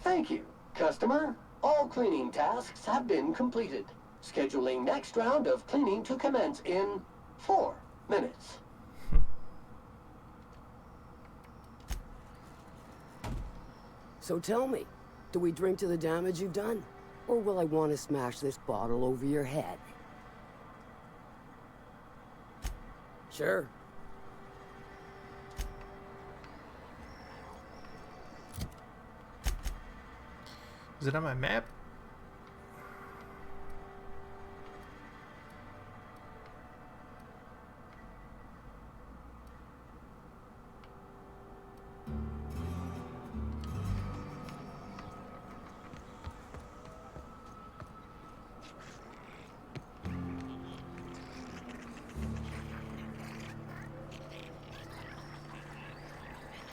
Thank you, customer. All cleaning tasks have been completed. Scheduling next round of cleaning to commence in 4 minutes. So tell me, do we drink to the damage you've done? Or will I want to smash this bottle over your head? Sure. Is it on my map?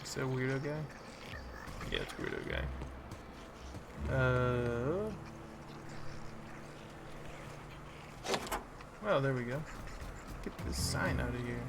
Is that weirdo guy? Yeah, it's weirdo guy. Well, there we go. Get this sign out of here.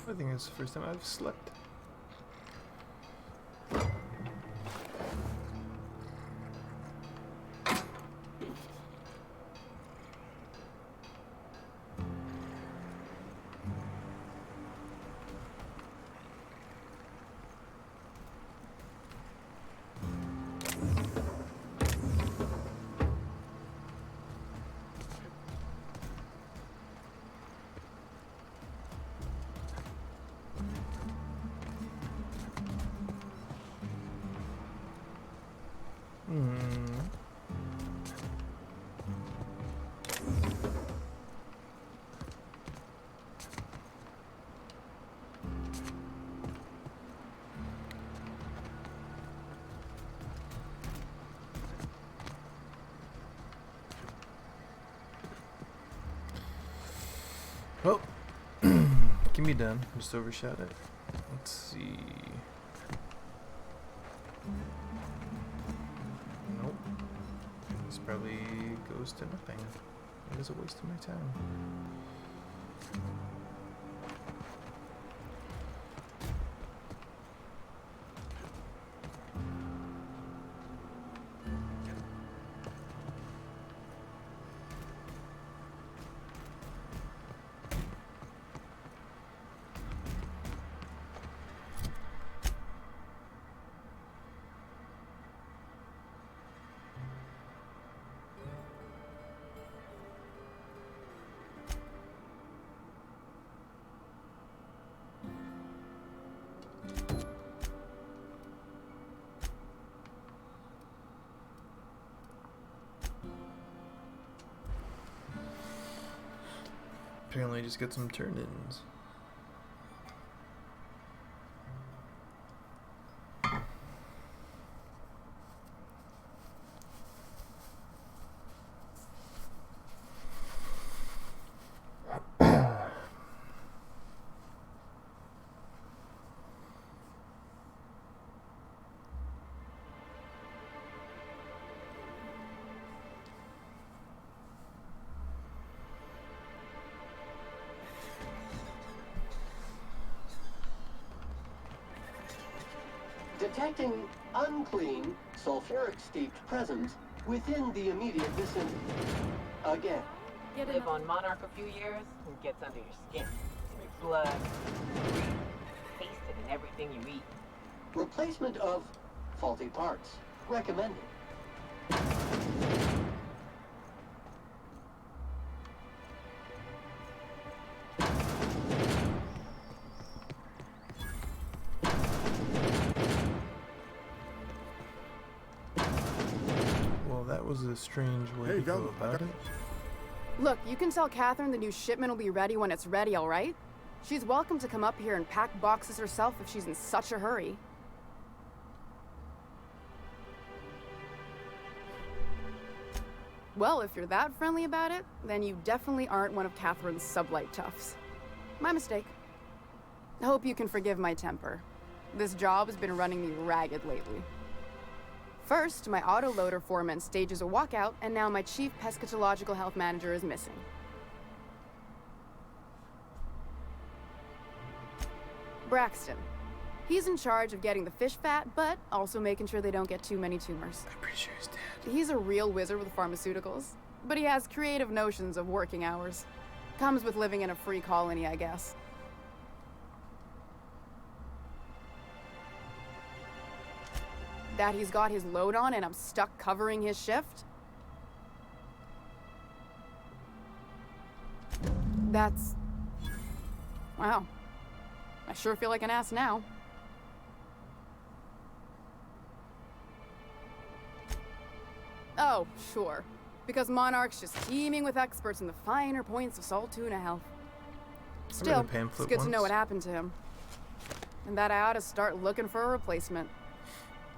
I think it's the first time I've slept. Well, can be done. Just overshot it. Let's see. Nope. This probably goes to nothing. It is a waste of my time. Apparently just get some turn-ins. Detecting unclean, sulfuric-steeped presence within the immediate vicinity. Again. Live on Monarch a few years and gets under your skin. Your blood, breathe, taste it in everything you eat. Replacement of faulty parts. Recommended. Well, that was a strange way to go about it. Look, you can tell Catherine the new shipment will be ready when it's ready, all right? She's welcome to come up here and pack boxes herself if she's in such a hurry. Well, if you're that friendly about it, then you definitely aren't one of Catherine's sublight toughs. My mistake. I hope you can forgive my temper. This job has been running me ragged lately. First, my autoloader foreman stages a walkout, and now my chief pescatological health manager is missing. Braxton. He's in charge of getting the fish fat, but also making sure they don't get too many tumors. I'm pretty sure he's dead. He's a real wizard with pharmaceuticals, but he has creative notions of working hours. Comes with living in a free colony, I guess. That he's got his load on and I'm stuck covering his shift? That's... wow. I sure feel like an ass now. Oh, sure. Because Monarch's just teeming with experts in the finer points of salt tuna health. Still, it's good to know what happened to him. And that I ought to start looking for a replacement.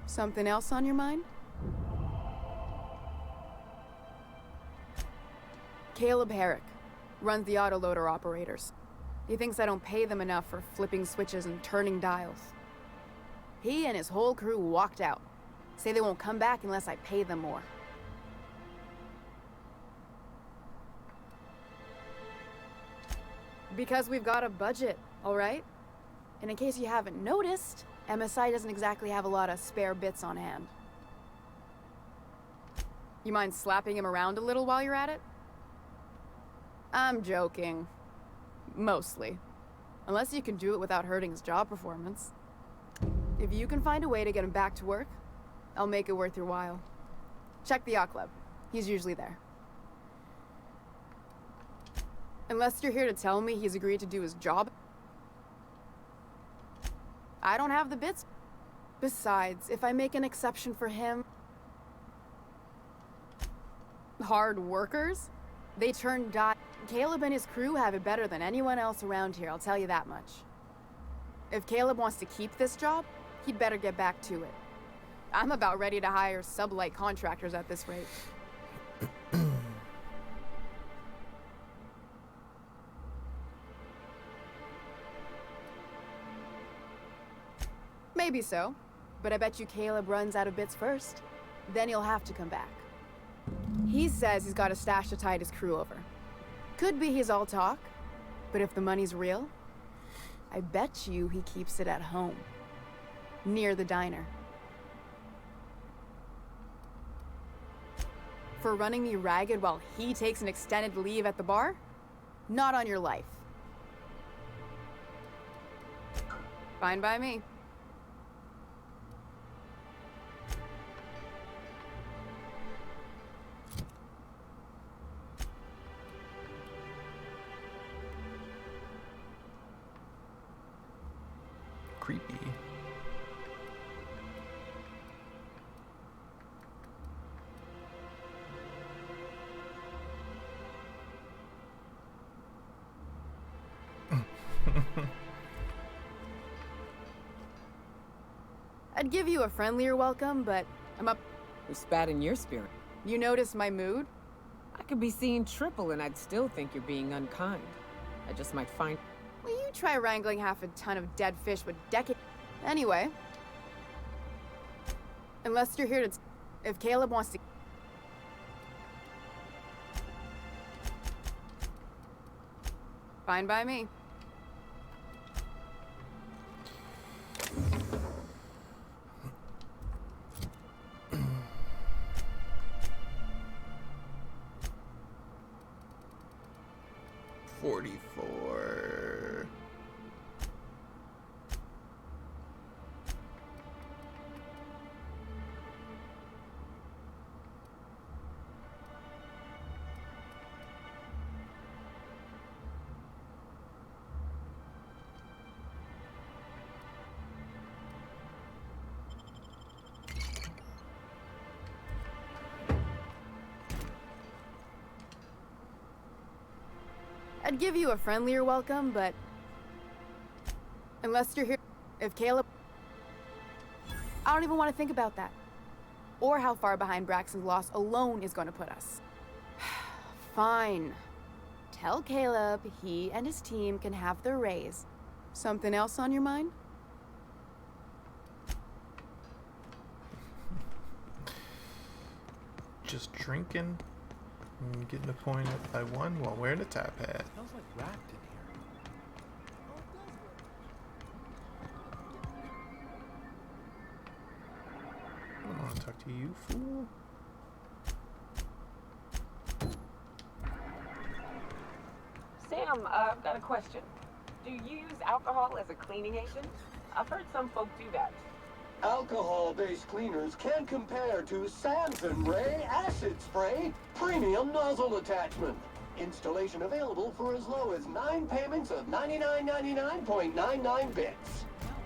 Something else on your mind? Caleb Herrick runs the autoloader operators. He thinks I don't pay them enough for flipping switches and turning dials. He and his whole crew walked out. Say they won't come back unless I pay them more. Because we've got a budget, all right? And in case you haven't noticed, MSI doesn't exactly have a lot of spare bits on hand. You mind slapping him around a little while you're at it? I'm joking. Mostly. Unless you can do it without hurting his job performance. If you can find a way to get him back to work, I'll make it worth your while. Check the yacht club. He's usually there. Unless you're here to tell me he's agreed to do his job, I don't have the bits. Besides, if I make an exception for him... hard workers? They turn Caleb and his crew have it better than anyone else around here, I'll tell you that much. If Caleb wants to keep this job, he'd better get back to it. I'm about ready to hire sublight contractors at this rate. Maybe so, but I bet you Caleb runs out of bits first. Then he'll have to come back. He says he's got a stash to tide his crew over. Could be he's all talk, but if the money's real, I bet you he keeps it at home, near the diner. For running me ragged while he takes an extended leave at the bar? Not on your life. Fine by me. Creepy. I'd give you a friendlier welcome, but I'm up. Who spat in your spirit? You notice my mood? I could be seeing triple and I'd still think you're being unkind. I just might find... Will you try wrangling half a ton of dead fish with decade... Anyway. Unless you're here to... If Caleb wants to... Fine by me. $44. I'd give you a friendlier welcome, but... Unless you're here... If Caleb... I don't even want to think about that. Or how far behind Braxton's loss alone is going to put us. Fine. Tell Caleb he and his team can have their raise. Something else on your mind? Just drinking and getting appointed by one while wearing a top hat. Smells like rat in here. I don't want to talk to you, fool. Sam, I've got a question. Do you use alcohol as a cleaning agent? I've heard some folk do that. Alcohol-based cleaners can compare to Samson Ray Acid Spray Premium Nozzle Attachment. Installation available for as low as 9 payments of $99.99.99 bits.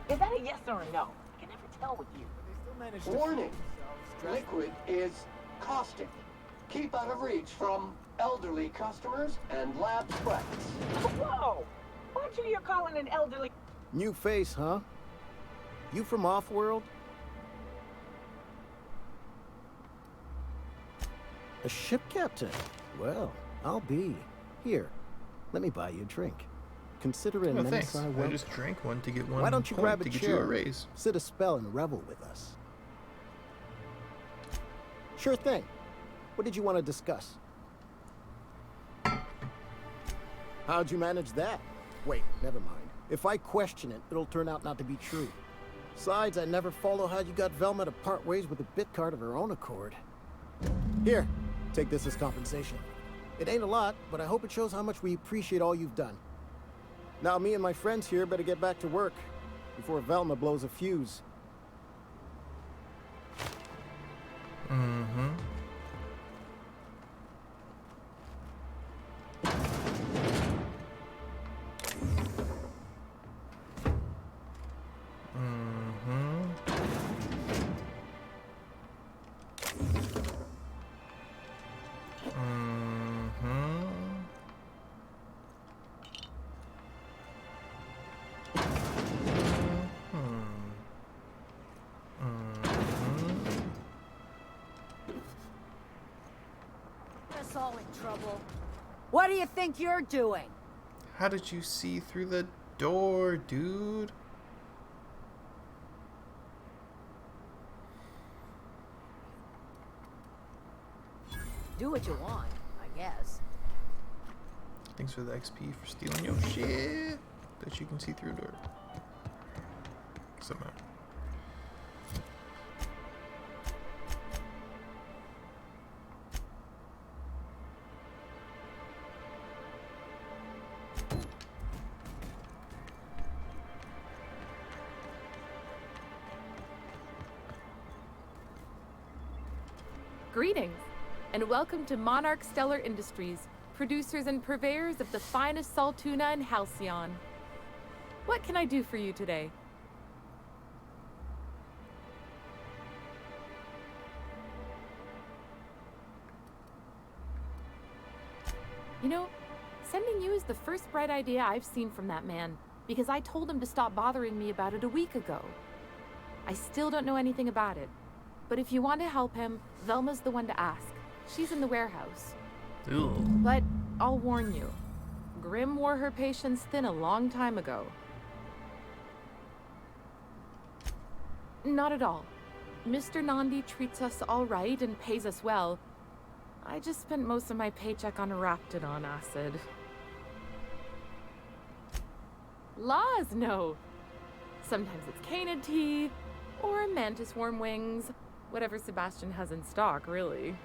Is that a yes or a no? I can never tell with you. Warning, liquid is caustic. Keep out of reach from elderly customers and lab sprats. Whoa! Aren't you calling an elderly... New face, huh? You from Offworld? A ship captain? Well, I'll be. Here, let me buy you a drink. Consider it an thanks. MSI I welcome. just drank one to get one. Why don't you point grab a to get chair? you a raise? Sit a spell and revel with us. Sure thing. What did you want to discuss? How'd you manage that? Wait, never mind. If I question it, it'll turn out not to be true. Besides, I never follow how you got Velma to part ways with a bit card of her own accord. Here, take this as compensation. It ain't a lot, but I hope it shows how much we appreciate all you've done. Now me and my friends here better get back to work before Velma blows a fuse. Mm-hmm. Us all in trouble. What do you think you're doing? How did you see through the door, dude? Do what you want, I guess. Thanks for the XP for stealing your shit that you can see through a door. Somehow. Greetings, and welcome to Monarch Stellar Industries, producers and purveyors of the finest salt tuna in Halcyon. What can I do for you today? You know, sending you is the first bright idea I've seen from that man, because I told him to stop bothering me about it a week ago. I still don't know anything about it. But if you want to help him, Velma's the one to ask. She's in the warehouse. Ew. But I'll warn you, Grim wore her patience thin a long time ago. Not at all. Mr. Nandi treats us all right and pays us well. I just spent most of my paycheck on Raptidon acid. Laws, no. Sometimes it's canid tea, or mantis worm wings. Whatever Sebastian has in stock, really.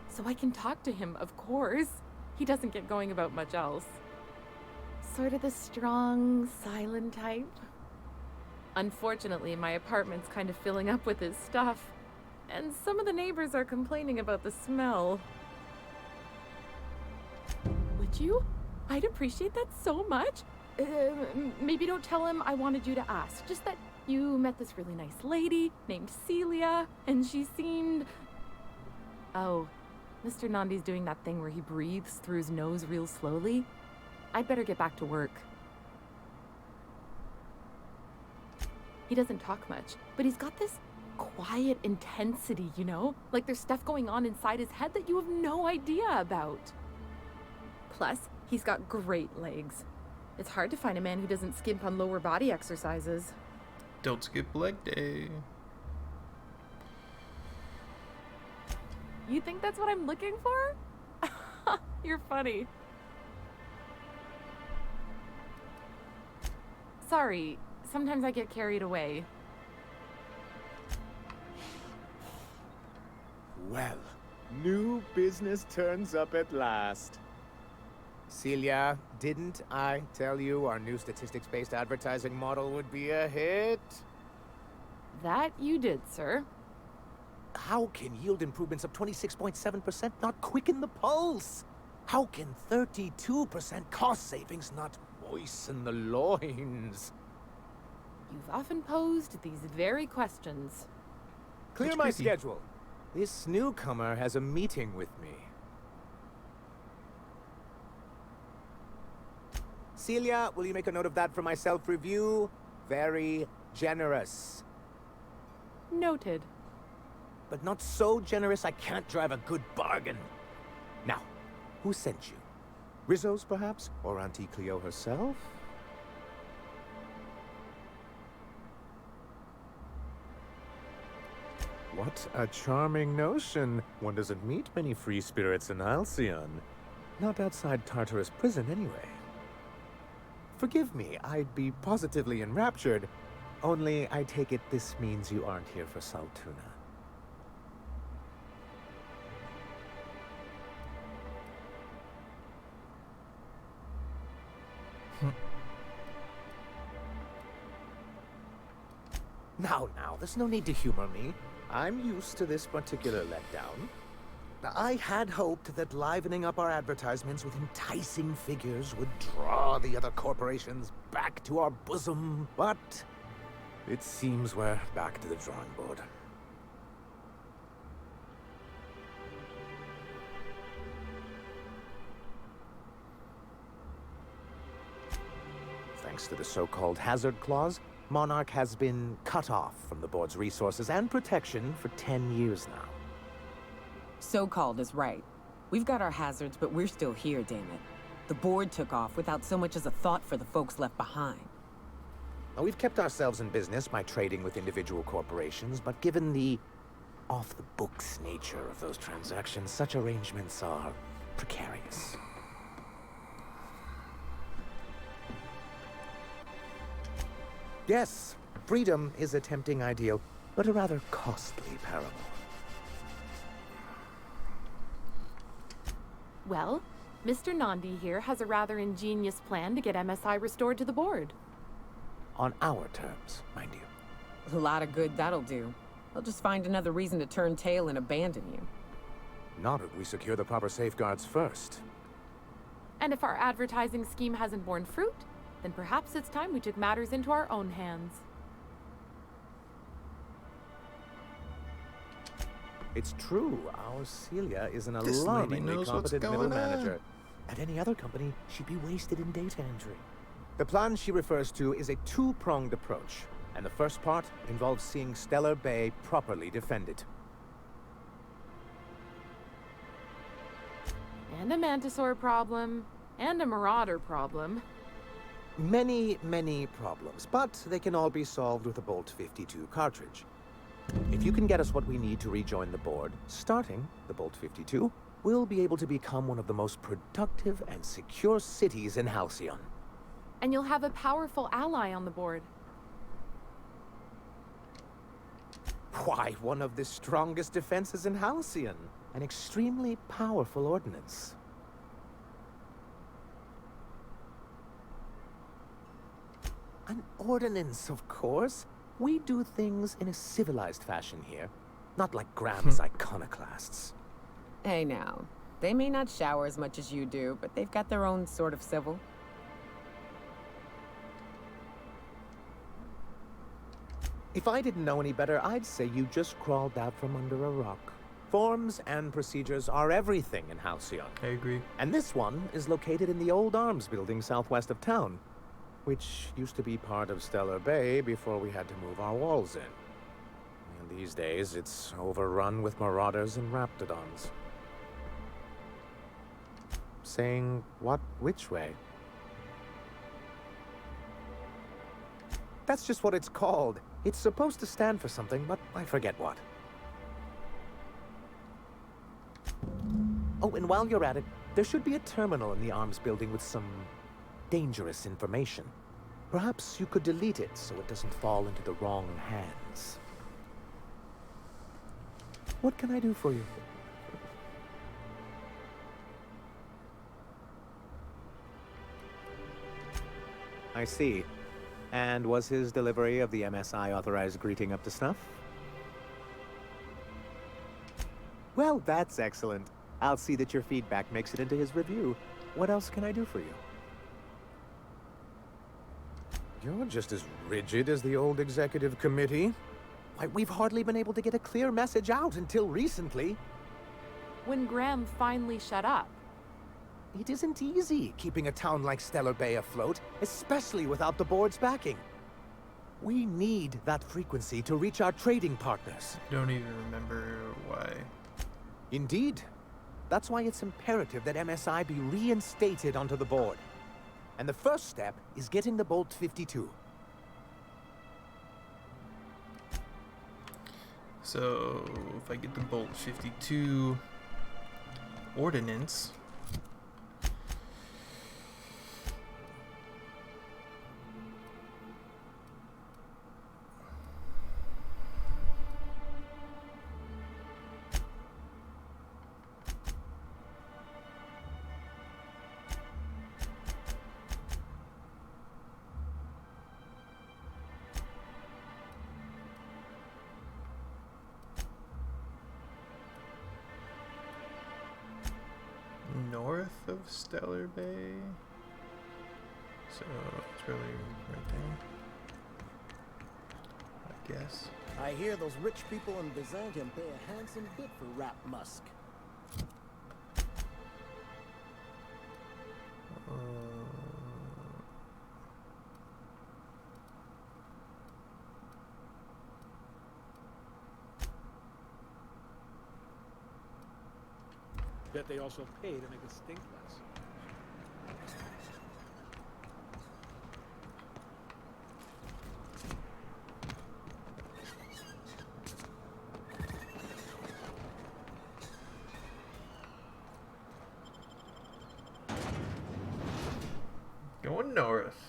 So I can talk to him, of course. He doesn't get going about much else. Sort of the strong, silent type. Unfortunately, my apartment's kind of filling up with his stuff, and some of the neighbors are complaining about the smell. Would you? I'd appreciate that so much. Maybe don't tell him I wanted you to ask. Just that you met this really nice lady named Celia, and she seemed... Oh, Mr. Nandi's doing that thing where he breathes through his nose real slowly. I'd better get back to work. He doesn't talk much, but he's got this quiet intensity, you know? Like there's stuff going on inside his head that you have no idea about. Plus, he's got great legs. It's hard to find a man who doesn't skimp on lower body exercises. Don't skip leg day. You think that's what I'm looking for? You're funny. Sorry, sometimes I get carried away. Well, new business turns up at last. Celia, didn't I tell you our new statistics-based advertising model would be a hit? That you did, sir. How can yield improvements of 26.7% not quicken the pulse? How can 32% cost savings not moisten the loins? You've often posed these very questions. Clear That's my creepy. schedule. This newcomer has a meeting with me. Celia, will you make a note of that for my self-review? Very generous. Noted. But not so generous I can't drive a good bargain. Now, who sent you? Rizzo's, perhaps? Or Auntie Cleo herself? What a charming notion. One doesn't meet many free spirits in Halcyon. Not outside Tartarus prison, anyway. Forgive me, I'd be positively enraptured. Only, I take it this means you aren't here for Saltuna. Now, there's no need to humor me. I'm used to this particular letdown. I had hoped that livening up our advertisements with enticing figures would draw the other corporations back to our bosom, but it seems we're back to the drawing board. Thanks to the so-called hazard clause, Monarch has been cut off from the board's resources and protection for 10 years now. So-called is right. We've got our hazards, but we're still here, damn it. The board took off without so much as a thought for the folks left behind. Now, we've kept ourselves in business by trading with individual corporations, but given the off-the-books nature of those transactions, such arrangements are precarious. Yes, freedom is a tempting ideal, but a rather costly paramour. Well, Mr. Nandi here has a rather ingenious plan to get MSI restored to the board. On our terms, mind you. A lot of good that'll do. They'll just find another reason to turn tail and abandon you. Not if we secure the proper safeguards first. And if our advertising scheme hasn't borne fruit, then perhaps it's time we took matters into our own hands. It's true, our Celia is an This lady alarmingly knows what's competent middle going on. manager. At any other company, she'd be wasted in data entry. The plan she refers to is a two-pronged approach, and the first part involves seeing Stellar Bay properly defended. And a Mantisaur problem, and a Marauder problem. Many, many problems, but they can all be solved with a Bolt 52 cartridge. If you can get us what we need to rejoin the board, starting the Bolt 52, we'll be able to become one of the most productive and secure cities in Halcyon. And you'll have a powerful ally on the board. Why, one of the strongest defenses in Halcyon. An extremely powerful ordnance. An ordinance, of course. We do things in a civilized fashion here, not like Graham's iconoclasts. Hey now, they may not shower as much as you do, but they've got their own sort of civil. If I didn't know any better, I'd say you just crawled out from under a rock. Forms and procedures are everything in Halcyon. I agree. And this one is located in the old arms building southwest of town, which used to be part of Stellar Bay before we had to move our walls in. And these days, it's overrun with marauders and raptidons. Saying what which way? That's just what it's called. It's supposed to stand for something, but I forget what. Oh, and while you're at it, there should be a terminal in the arms building with some dangerous information. Perhaps you could delete it so it doesn't fall into the wrong hands. What can I do for you? I see. And was his delivery of the MSI authorized greeting up to snuff? Well, that's excellent. I'll see that your feedback makes it into his review. What else can I do for you? You're just as rigid as the old executive committee. Why, we've hardly been able to get a clear message out until recently. When Graham finally shut up. It isn't easy keeping a town like Stellar Bay afloat, especially without the board's backing. We need that frequency to reach our trading partners. Don't even remember why. Indeed. That's why it's imperative that MSI be reinstated onto the board. And the first step is getting the Bolt 52. So, if I get the Bolt 52 ordinance... north of Stellar Bay, so it's really right there, I guess. I hear those rich people in Byzantium pay a handsome bit for Rap Musk. Bet they also pay to make us stink less. Going north.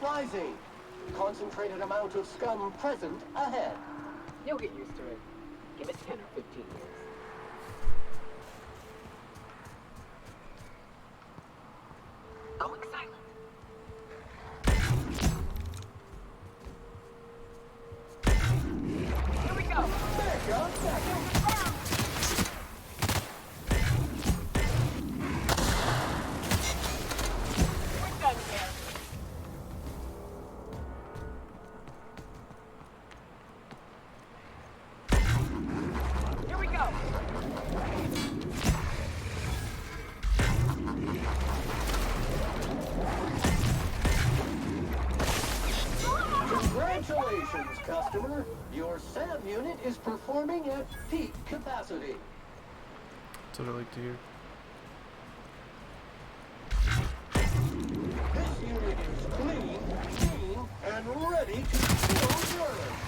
Rising. Concentrated amount of scum present ahead. You'll get used to it. Give it 10 or 15 years. Going silent. SAM unit is performing at peak capacity. That's what I like to hear. This unit is clean, keen, and ready to kill Earth.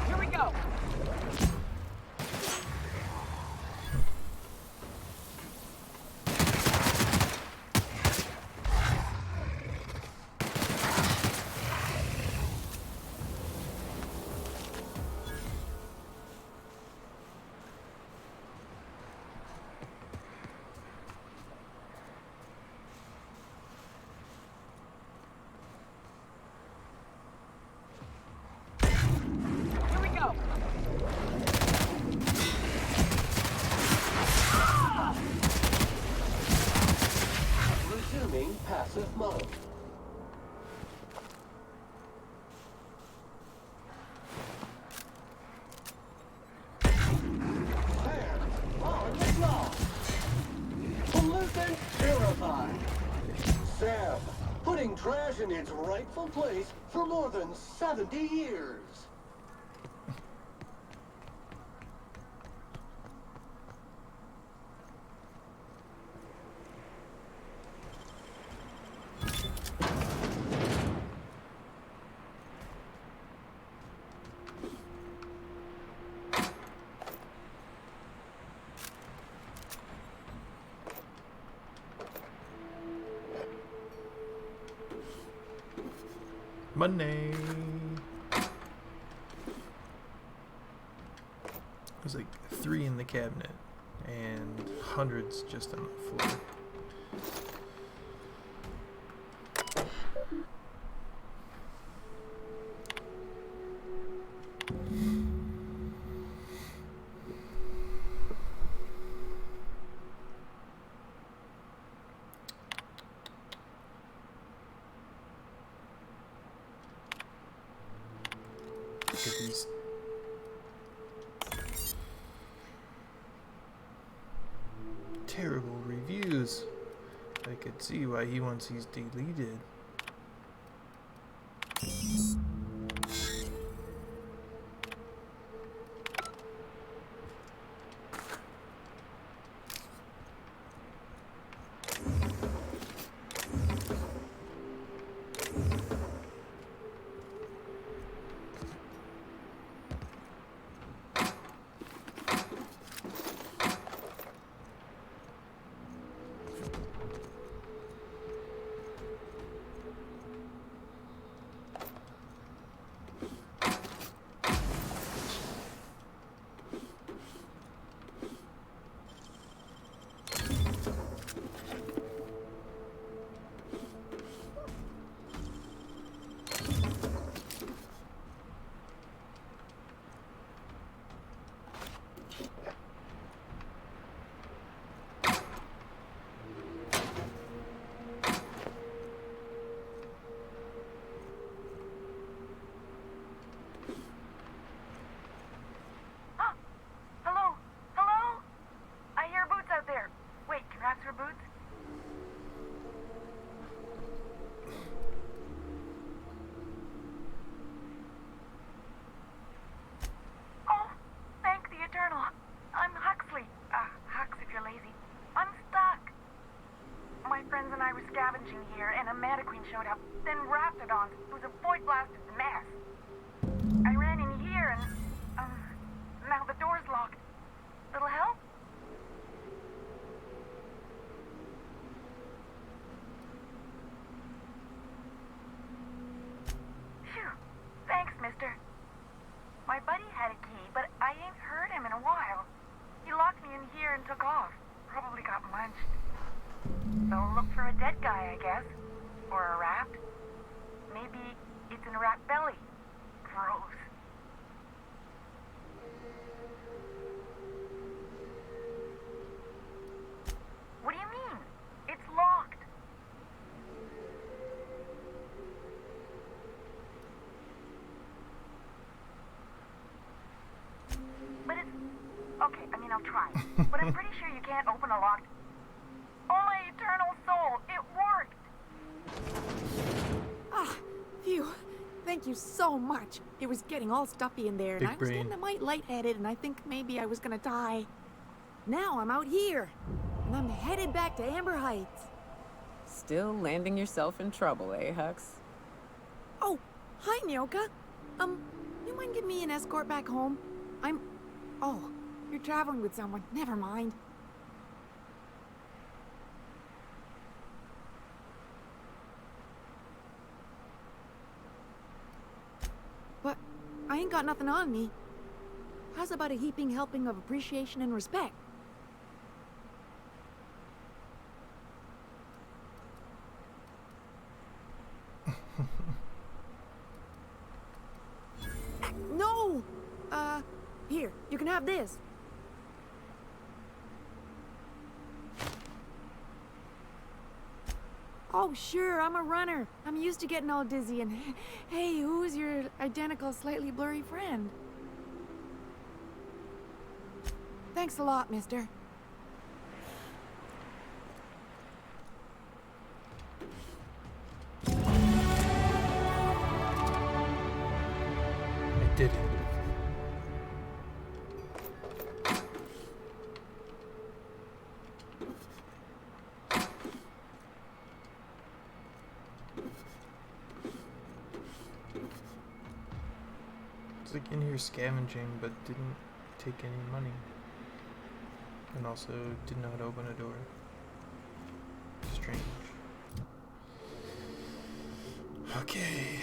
Here we go. Here we go. Resuming passive mode. Hands on the block. Pollutant purified. Sam, putting trash in its rightful place for more than 70 years. Money. There's like 3 in the cabinet and hundreds just on the floor. Look at these. Terrible reviews. I could see why he wants these deleted. Here, and a Mantiqueen showed up. Then Raptidon, who's a void-blasted mess. I ran in here and, now the door's locked. Little help? Phew. Thanks, mister. My buddy had a key, but I ain't heard him in a while. He locked me in here and took off. Probably got munched. So look for a dead guy, I guess. Or a rat. Maybe it's in a rat belly. Gross. What do you mean? It's locked. I'm pretty sure you can't open a locked... Oh, my eternal soul! It worked! Ah, phew. Thank you so much. It was getting all stuffy in there, and I was getting a mite lightheaded, and I think maybe I was gonna die. Now I'm out here, and I'm headed back to Amber Heights. Still landing yourself in trouble, eh, Hux? Oh, hi, Nyoka. You mind giving me an escort back home? Oh, you're traveling with someone. Never mind. But I ain't got nothing on me. How's about a heaping helping of appreciation and respect? No! Here, you can have this. Oh, sure, I'm a runner. I'm used to getting all dizzy and... Hey, who's your identical, slightly blurry friend? Thanks a lot, mister. I did it. It's like in here scavenging, but didn't take any money. And also did not open a door. Strange. Okay.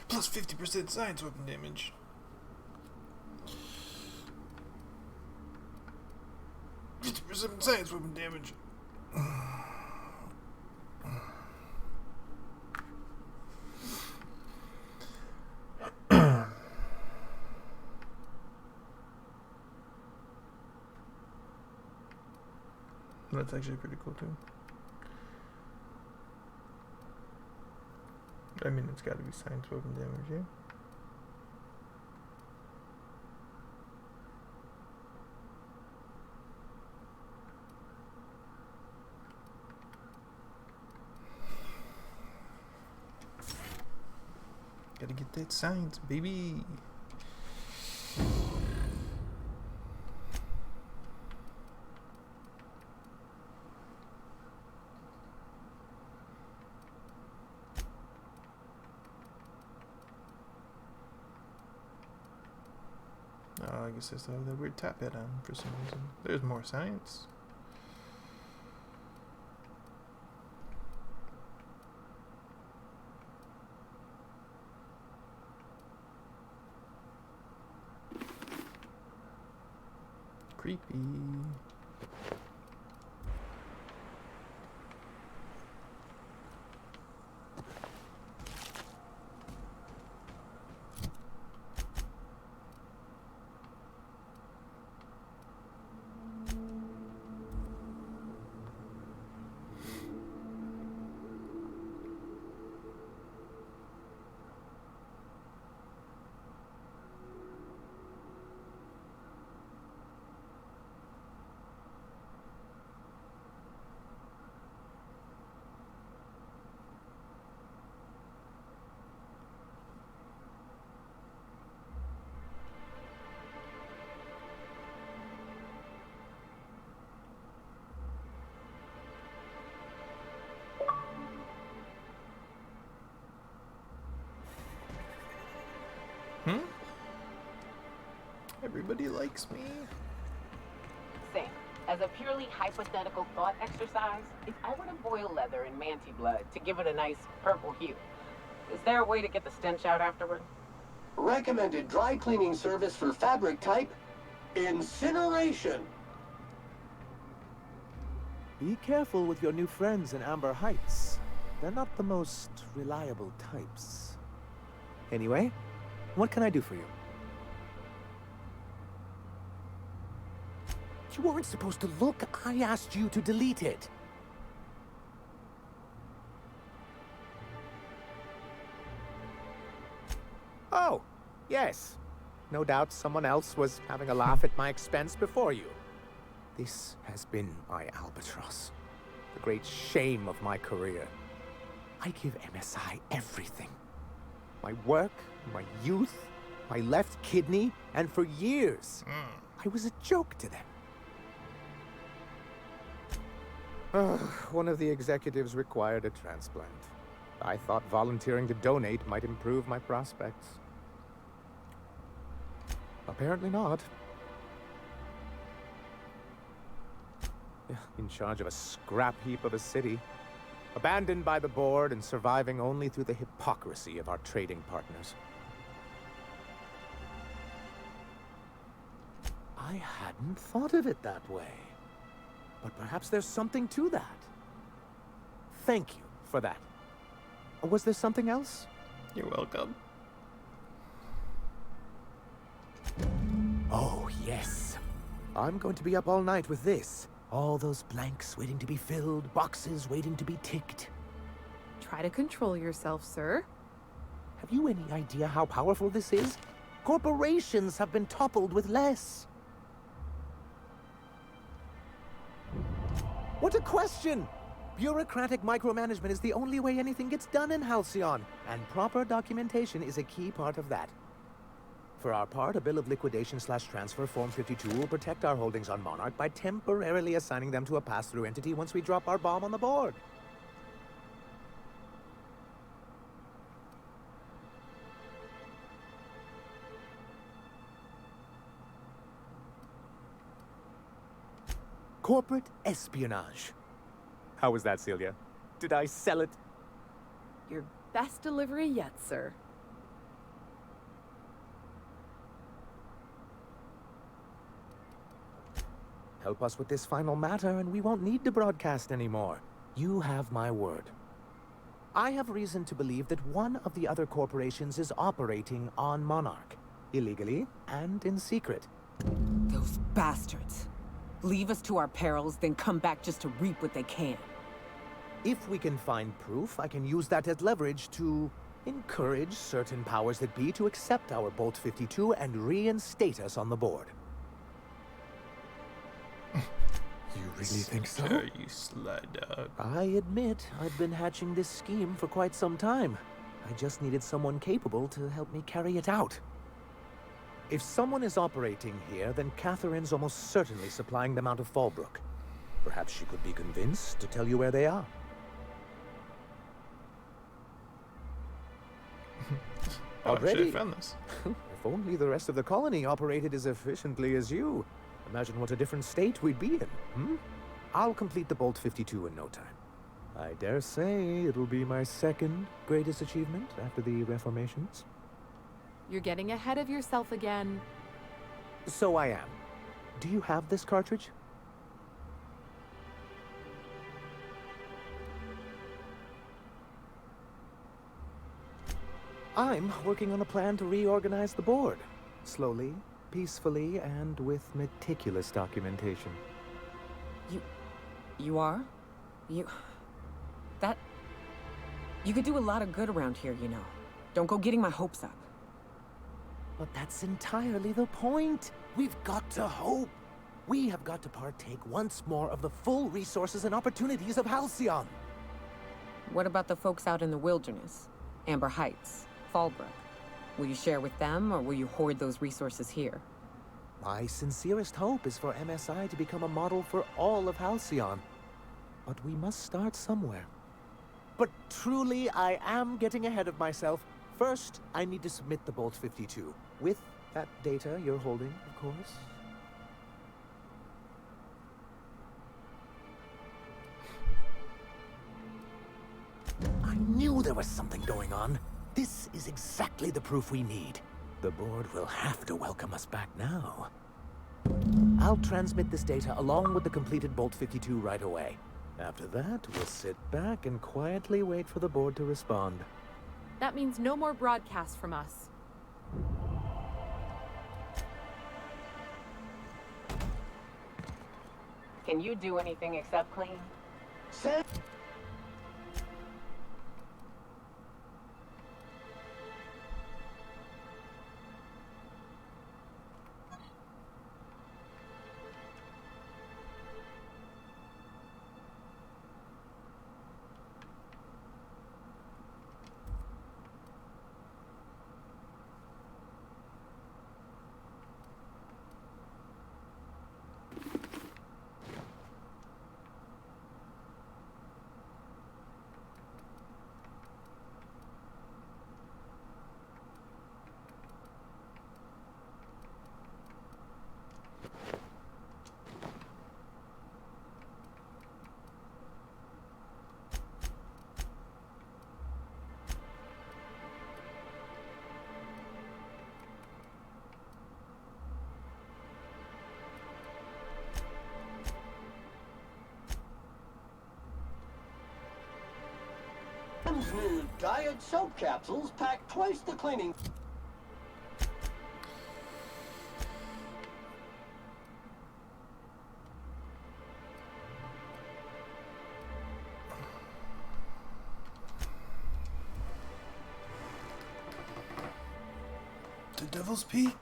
Plus 50% science weapon damage. Science weapon damage. That's actually pretty cool too. I mean, it's got to be science weapon damage, yeah? Gotta get that science, baby. Oh, I guess I still have that weird top hat on for some reason. There's more science. Creepy. everybody likes me. Same. As a purely hypothetical thought exercise, if I were to boil leather in Manti blood to give it a nice purple hue, is there a way to get the stench out afterward? Recommended dry cleaning service for fabric type, incineration. Be careful with your new friends in Amber Heights. They're not the most reliable types. Anyway, what can I do for you? You weren't supposed to look. I asked you to delete it. Oh, yes. No doubt someone else was having a laugh at my expense before you. This has been my albatross. The great shame of my career. I give MSI everything. My work, my youth, my left kidney, and for years, I was a joke to them. One of the executives required a transplant. I thought volunteering to donate might improve my prospects. Apparently not. In charge of a scrap heap of a city, abandoned by the board and surviving only through the hypocrisy of our trading partners. I hadn't thought of it that way. But perhaps there's something to that. Thank you for that. Was there something else? You're welcome. Oh, yes. I'm going to be up all night with this. All those blanks waiting to be filled, boxes waiting to be ticked. Try to control yourself, sir. Have you any idea how powerful this is? Corporations have been toppled with less. What a question! Bureaucratic micromanagement is the only way anything gets done in Halcyon, and proper documentation is a key part of that. For our part, a bill of liquidation/transfer Form 52 will protect our holdings on Monarch by temporarily assigning them to a pass-through entity once we drop our bomb on the board. Corporate espionage. How was that, Celia? Did I sell it? Your best delivery yet, sir. Help us with this final matter, and we won't need to broadcast anymore. You have my word. I have reason to believe that one of the other corporations is operating on Monarch, illegally and in secret. Those bastards. Leave us to our perils, then come back just to reap what they can. If we can find proof, I can use that as leverage to encourage certain powers that be to accept our Bolt 52 and reinstate us on the board. You really think so? You sly dog. I admit, I've been hatching this scheme for quite some time. I just needed someone capable to help me carry it out. If someone is operating here, then Catherine's almost certainly supplying them out of Fallbrook. Perhaps she could be convinced to tell you where they are. Already? I found this. If only the rest of the colony operated as efficiently as you. Imagine what a different state we'd be in, hmm? I'll complete the Bolt 52 in no time. I dare say it'll be my second greatest achievement after the reformations. You're getting ahead of yourself again. So I am. Do you have this cartridge? I'm working on a plan to reorganize the board. Slowly, peacefully, and with meticulous documentation. You are? You could do a lot of good around here, you know. Don't go getting my hopes up. But that's entirely the point. We've got to hope. We have got to partake once more of the full resources and opportunities of Halcyon. What about the folks out in the wilderness? Amber Heights, Fallbrook. Will you share with them, or will you hoard those resources here? My sincerest hope is for MSI to become a model for all of Halcyon. But we must start somewhere. But truly, I am getting ahead of myself. First, I need to submit the Bolt 52, with That data you're holding, of course. I knew there was something going on. This is exactly the proof we need. The board will have to welcome us back now. I'll transmit this data along with the completed Bolt 52 right away. After that, we'll sit back and quietly wait for the board to respond. That means no more broadcasts from us. Can you do anything except clean? New diet soap capsules pack twice the cleaning. The Devil's Peak.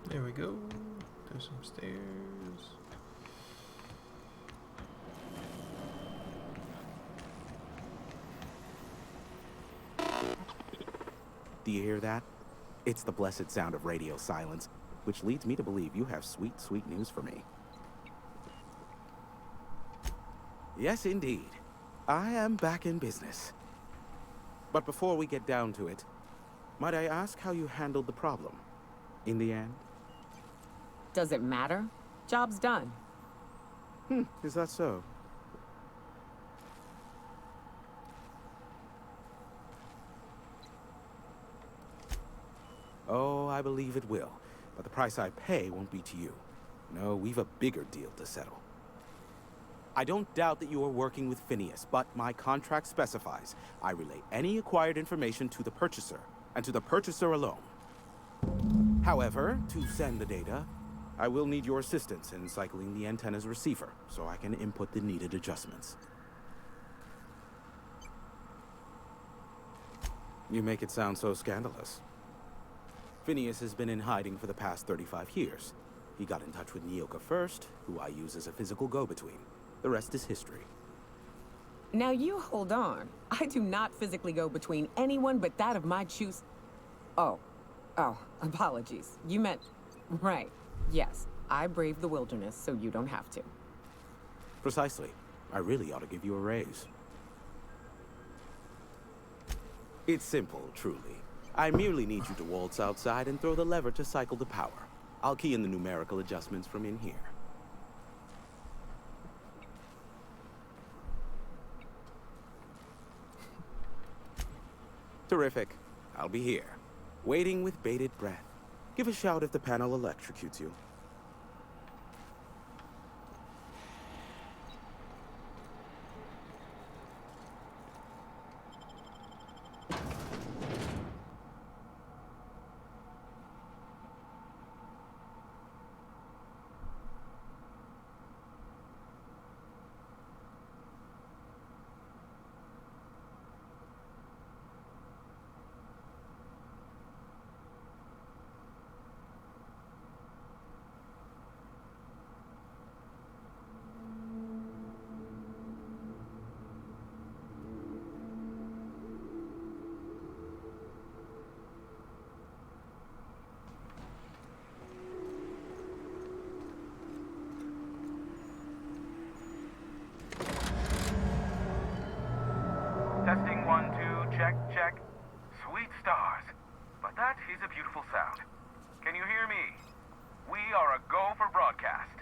There we go. There's some stairs. Do you hear that? It's the blessed sound of radio silence, which leads me to believe you have sweet, sweet news for me. Yes, indeed. I am back in business. But before we get down to it, might I ask how you handled the problem in the end? Does it matter? Job's done. Is that so? Oh, I believe it will. But the price I pay won't be to you. No, we've a bigger deal to settle. I don't doubt that you are working with Phineas, but my contract specifies I relay any acquired information to the purchaser, and to the purchaser alone. However, to send the data, I will need your assistance in cycling the antenna's receiver, so I can input the needed adjustments. You make it sound so scandalous. Phineas has been in hiding for the past 35 years. He got in touch with Nyoka first, who I use as a physical go-between. The rest is history. Now you hold on. I do not physically go between anyone but that of my choose. Oh, apologies. You meant, right. Yes, I braved the wilderness, so you don't have to. Precisely. I really ought to give you a raise. It's simple, truly. I merely need you to waltz outside and throw the lever to cycle the power. I'll key in the numerical adjustments from in here. Terrific. I'll be here, waiting with bated breath. Give a shout if the panel electrocutes you. 1, 1, 2, check, check. Sweet stars. But that is a beautiful sound. Can you hear me? We are a go for broadcast.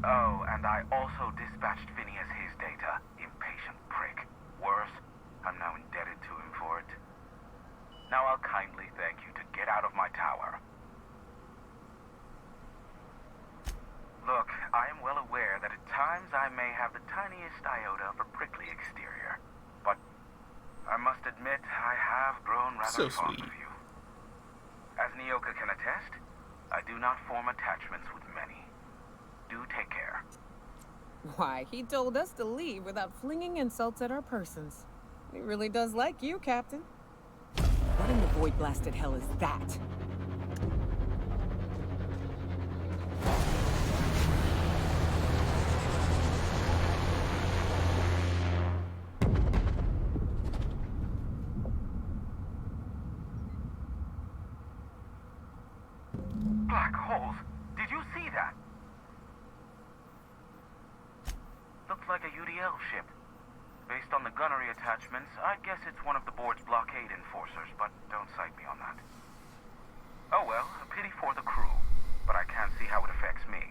Oh, and I also dispatched Phineas his data. Impatient prick. Worse, I'm now indebted to him for it. Now I'll kindly thank you to get out of my tower. Look, I am well aware that at times I may have the tiniest iota of a prickly exterior, but I must admit I have grown rather fond of you. As Nyoka can attest, I do not form attachments with many. Do take care. Why, he told us to leave without flinging insults at our persons. He really does like you, Captain. What in the void-blasted hell is that? Black holes? Did you see that? Looks like a UDL ship. Based on the gunnery attachments, I'd guess it's one of the board's blockade enforcers, but don't cite me on that. Oh well, a pity for the crew, but I can't see how it affects me.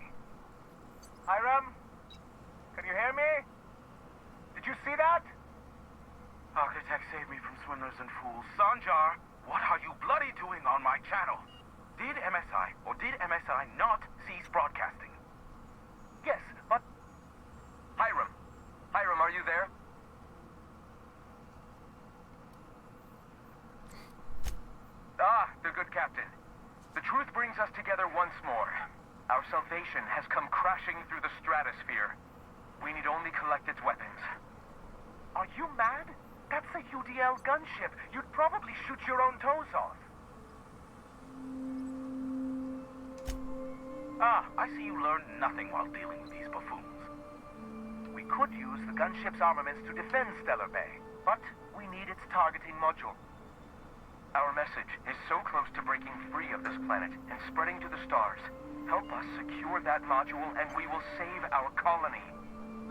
Hiram? Can you hear me? Did you see that? Architect, save me from swindlers and fools. Sanjar, what are you bloody doing on my channel? Did MSI or did MSI not cease broadcasting? Yes, but... Hiram. Hiram, are you there? Ah, the good captain. The truth brings us together once more. Our salvation has come crashing through the stratosphere. We need only collect its weapons. Are you mad? That's a UDL gunship. You'd probably shoot your own toes off. Ah, I see you learned nothing while dealing with these buffoons. We could use the gunship's armaments to defend Stellar Bay, but we need its targeting module. Our message is so close to breaking free of this planet and spreading to the stars. Help us secure that module and we will save our colony.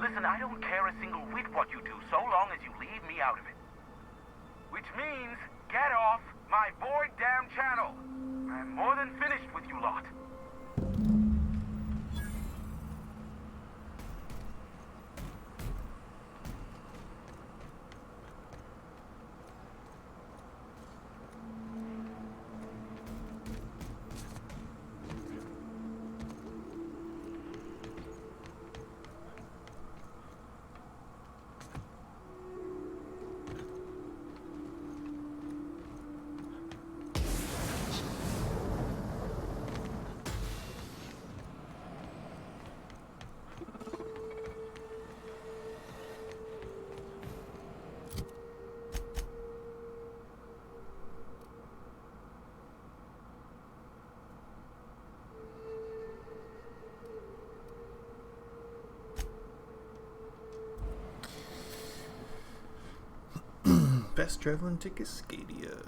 Listen, I don't care a single whit what you do, so long as you leave me out of it. Which means, get off my void damn channel. I'm more than finished with you lot. Best traveling to Cascadia.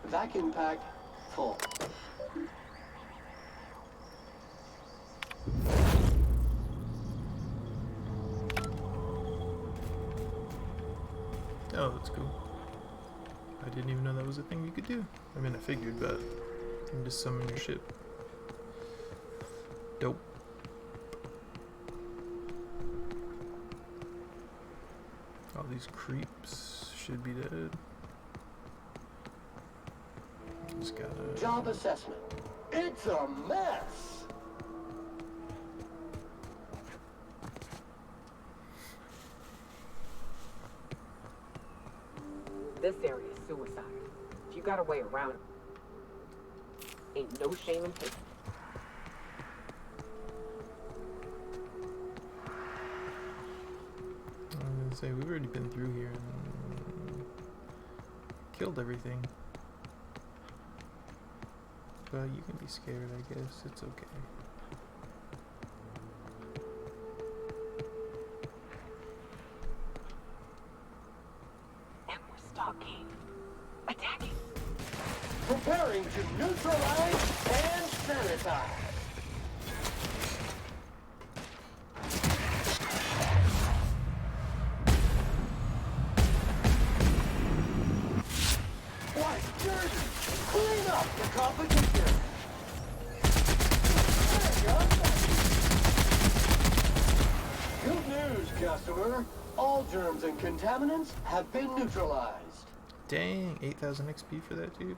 Vacuum pack full. Oh, that's cool. I didn't even know that was a thing you could do. I mean, I figured, but you can just summon your ship. Dope. All these creeps should be dead. Just gotta... Job assessment. It's a mess. This area is suicide. If you got a way around it, ain't no shame in taking. I was gonna say, we've already been through here and killed everything. But you can be scared, I guess. It's okay. And we're stalking. Attacking. Preparing to neutralize and sanitize. White jersey, clean up the competition. Good news, customer. All germs and contaminants have been neutralized. Dang, 8,000 XP for that dude.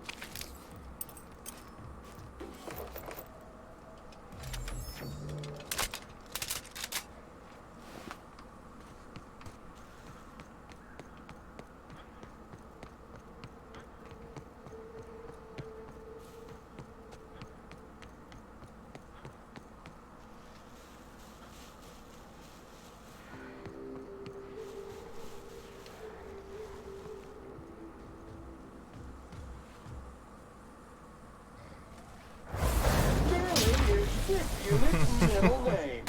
This unit's middle name.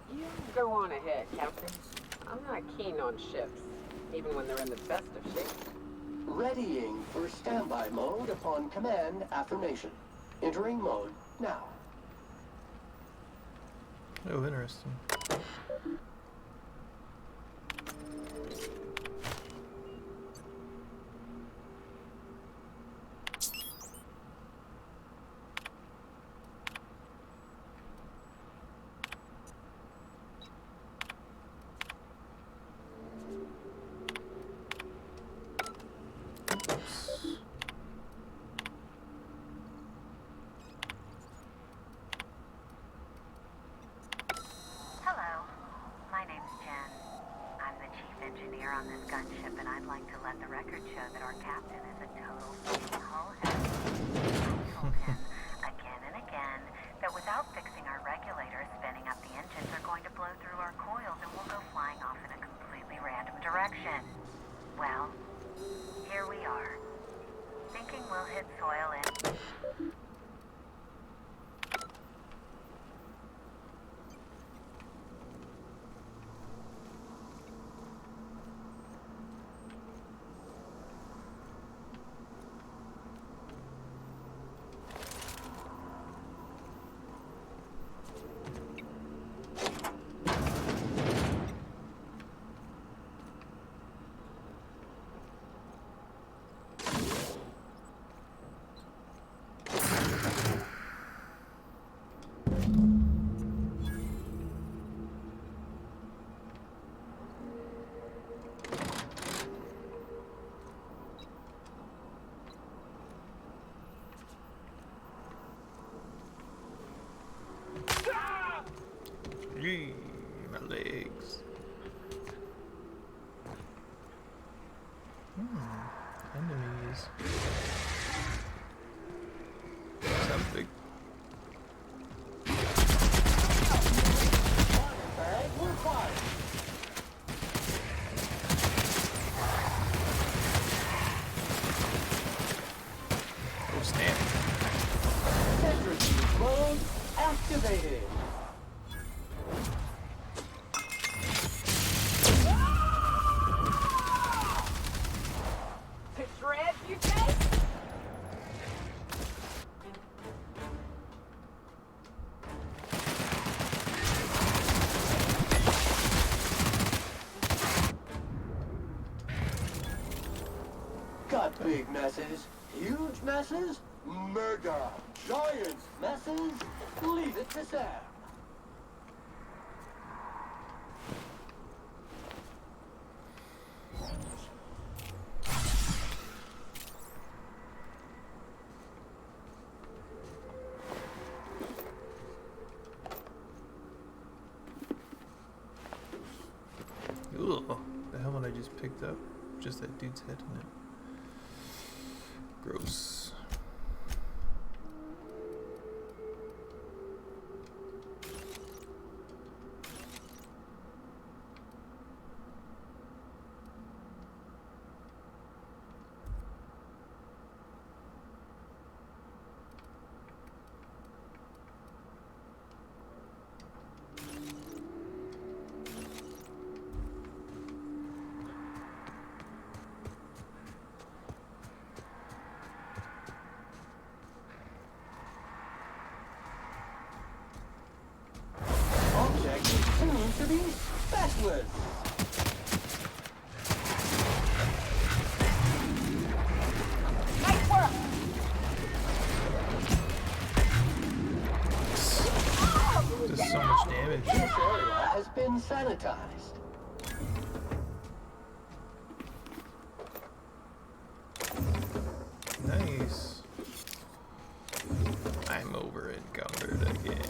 You go on ahead, Captain. I'm not keen on ships, even when they're in the best of shape. Readying for standby mode upon command affirmation. Entering mode now. Oh, interesting. On this gunship, and I'd like to let the record show that our captain is a total f***ing hullhead. I told him again and again that without fixing our regulators, spinning up the engines are going to blow through our coils and we'll go flying off in a completely random direction. Well, here we are, thinking we'll hit soil in... got big messes, huge messes, mega giant messes. Leave it to Sam. Ooh, the helmet I just picked up. Just that dude's head in it. Gross. To be specialist. Nice work. Does so much damage. This area has been sanitized. Nice. I'm over encumbered again.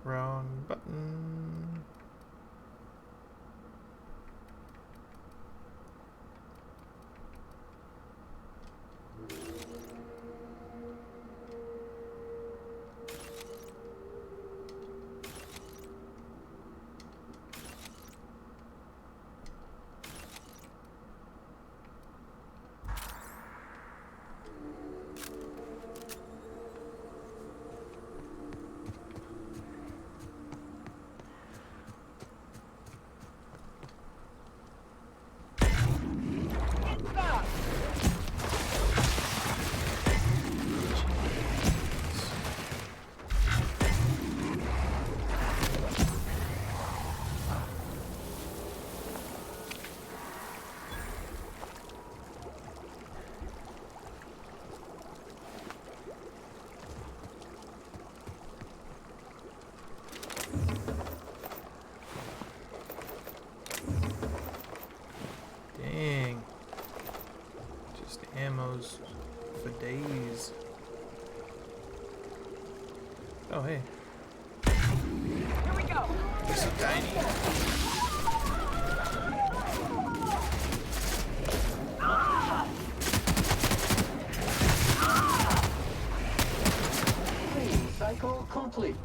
Wrong button. Dang. Just ammos for days. Oh, hey. Here we go. They're so tiny. Clean cycle complete.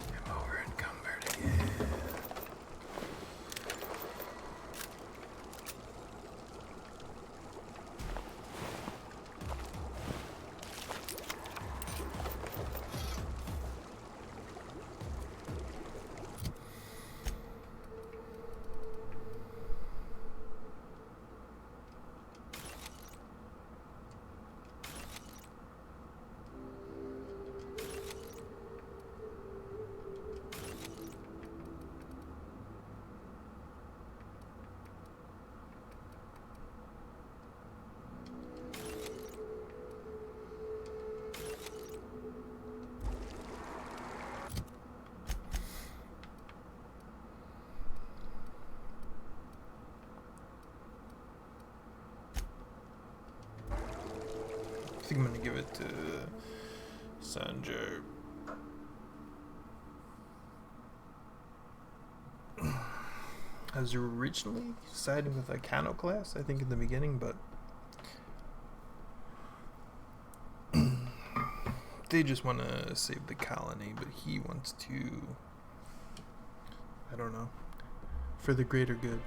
I'm over encumbered again. I think I'm gonna give it to Sanjay. I was originally siding with Iconoclast, I think, in the beginning, but they just want to save the colony, but he wants to, I don't know, for the greater good.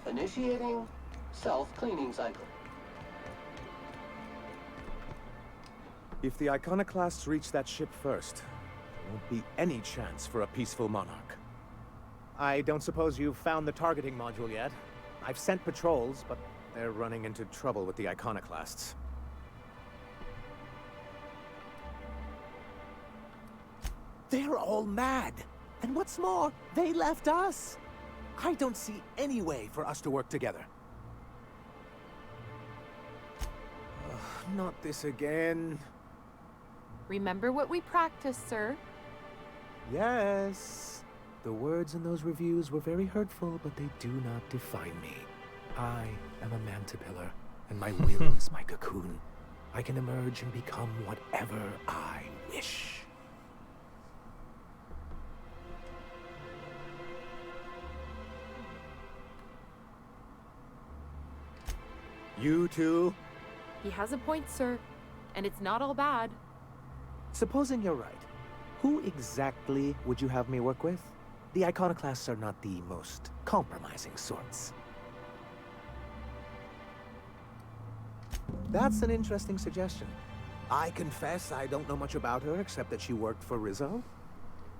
Initiating self-cleaning cycle. If the Iconoclasts reach that ship first, there won't be any chance for a peaceful monarch. I don't suppose you've found the targeting module yet. I've sent patrols, but they're running into trouble with the Iconoclasts. They're all mad! And what's more, they left us! I don't see any way for us to work together. Not this again. Remember what we practiced, sir. Yes. The words in those reviews were very hurtful, but they do not define me. I am a Mantipillar, and my will is my cocoon. I can emerge and become whatever I wish. You too? He has a point, sir. And it's not all bad. Supposing you're right, who exactly would you have me work with? The Iconoclasts are not the most compromising sorts. That's an interesting suggestion. I confess I don't know much about her except that she worked for Rizzo.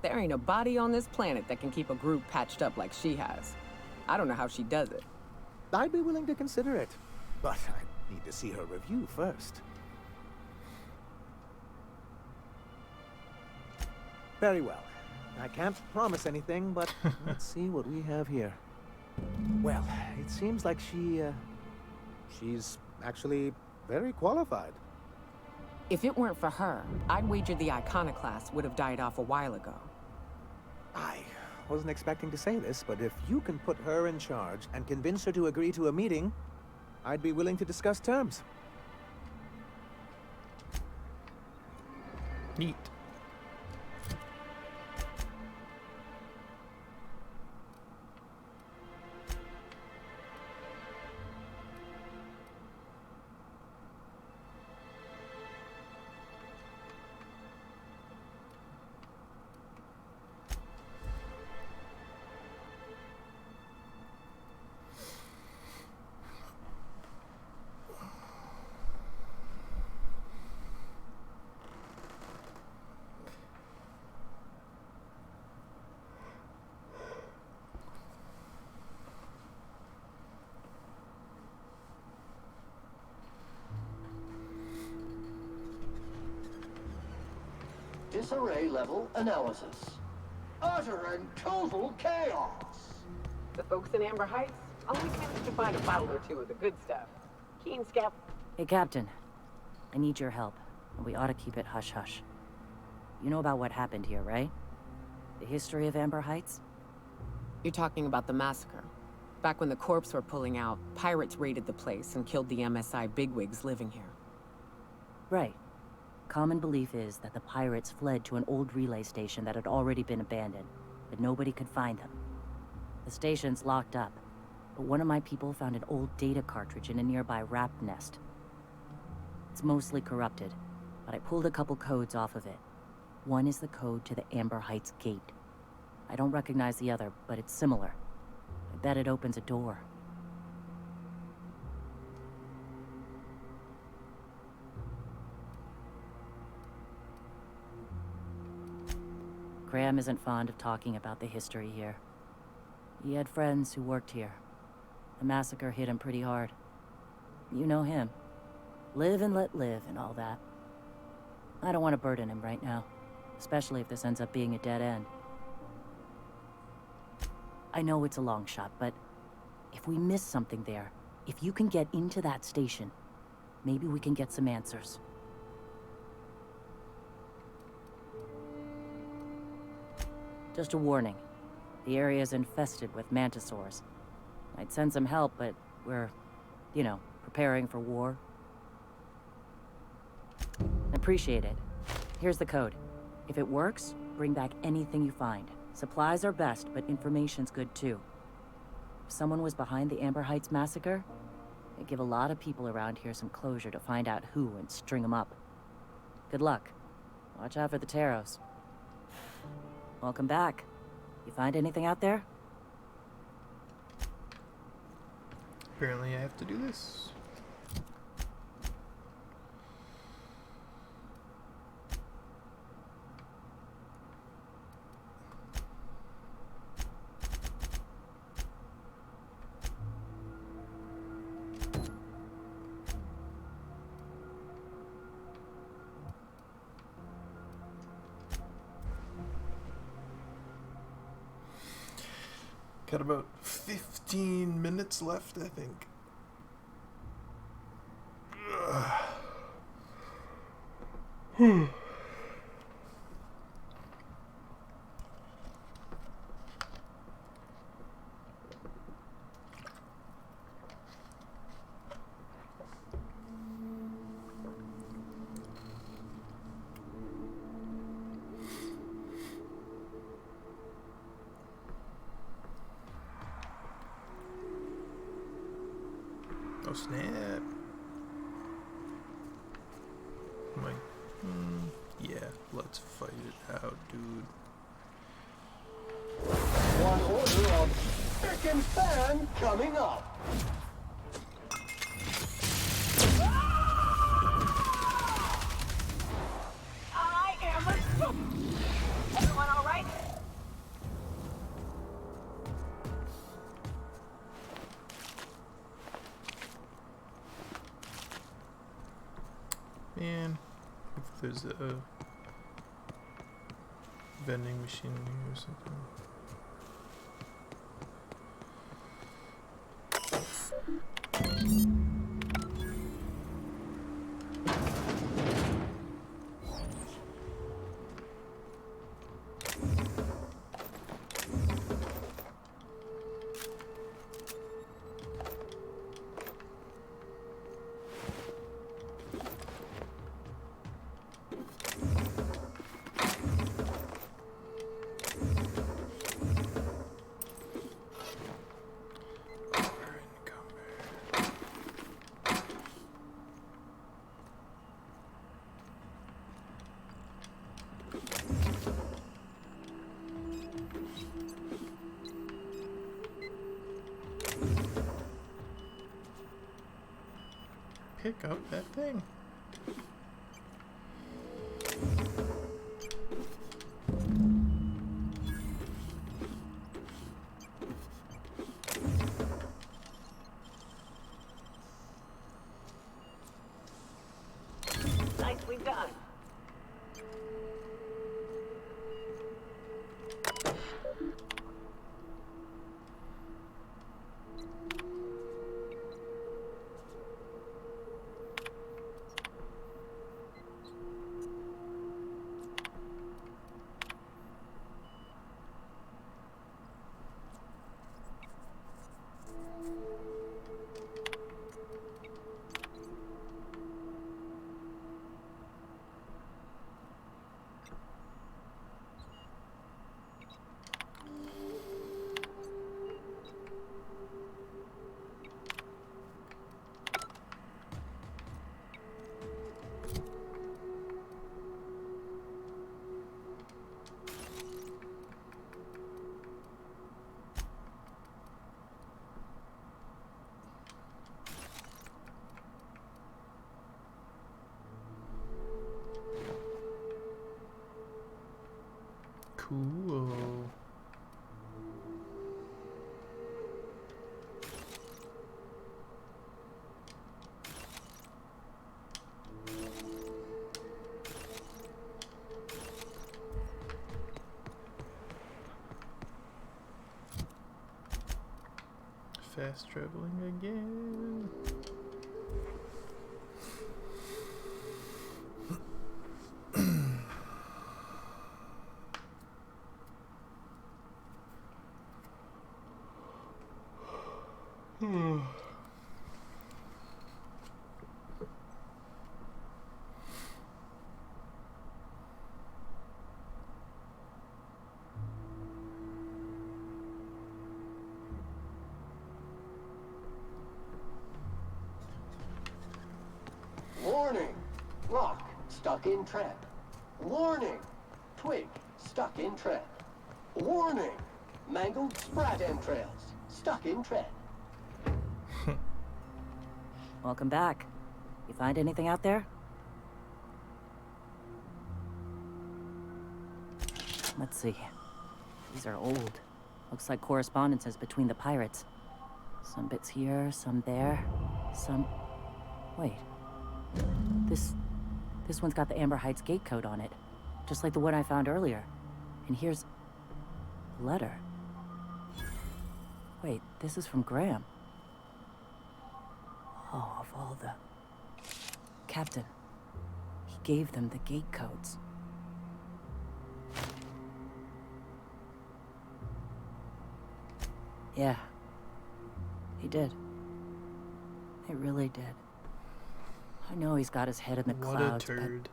There ain't a body on this planet that can keep a group patched up like she has. I don't know how she does it. I'd be willing to consider it, but I need to see her review first. Very well. I can't promise anything, but let's see what we have here. Well, it seems like she's actually very qualified. If it weren't for her, I'd wager the Iconoclast would have died off a while ago. I wasn't expecting to say this, but if you can put her in charge and convince her to agree to a meeting, I'd be willing to discuss terms. Neat. Disarray level analysis. Utter and total chaos. The folks in Amber Heights always manage to find a bottle or two of the good stuff. Keen Scout. Hey, Captain. I need your help, and we ought to keep it hush-hush. You know about what happened here, right? The history of Amber Heights? You're talking about the massacre. Back when the corps were pulling out, pirates raided the place and killed the MSI bigwigs living here. Right. Common belief is that the pirates fled to an old relay station that had already been abandoned, but nobody could find them. The station's locked up, but one of my people found an old data cartridge in a nearby rat nest. It's mostly corrupted, but I pulled a couple codes off of it. One is the code to the Amber Heights gate. I don't recognize the other, but it's similar. I bet it opens a door. Graham isn't fond of talking about the history here. He had friends who worked here. The massacre hit him pretty hard. You know him. Live and let live and all that. I don't want to burden him right now, especially if this ends up being a dead end. I know it's a long shot, but if we miss something there, if you can get into that station, maybe we can get some answers. Just a warning. The area's infested with mantisaurs. I'd send some help, but we're, you know, preparing for war. Appreciate it. Here's the code. If it works, bring back anything you find. Supplies are best, but information's good too. If someone was behind the Amber Heights massacre, it'd give a lot of people around here some closure to find out who and string them up. Good luck. Watch out for the Taros. Welcome back. You find anything out there? Apparently I have to do this. Got about 15 minutes left, I think. Oh snap. I'm like, yeah, let's fight it out, dude. One order of frickin' fan coming up. I am a... Everyone all right? Man, if there's a vending machine in here or something. Pick up that thing. Nicely done. Cool. Fast traveling again. Rock, stuck in trap. Warning! Twig, stuck in trap. Warning! Mangled sprat entrails, stuck in trap. Welcome back. You find anything out there? Let's see. These are old. Looks like correspondences between the pirates. Some bits here, some there, some... Wait. This one's got the Amber Heights gate code on it. Just like the one I found earlier. And here's... a letter. Wait, this is from Graham. Oh, of all the... Captain. He gave them the gate codes. Yeah. He did. He really did. I know he's got his head in the clouds, What a turd.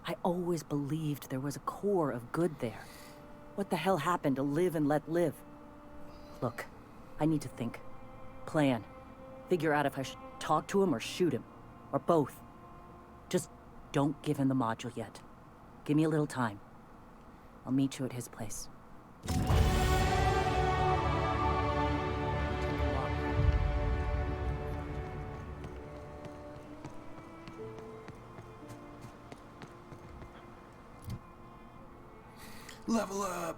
but I always believed there was a core of good there. What the hell happened to live and let live? Look, I need to think. Plan. Figure out if I should talk to him or shoot him. Or both. Just don't give him the module yet. Give me a little time. I'll meet you at his place. Level up!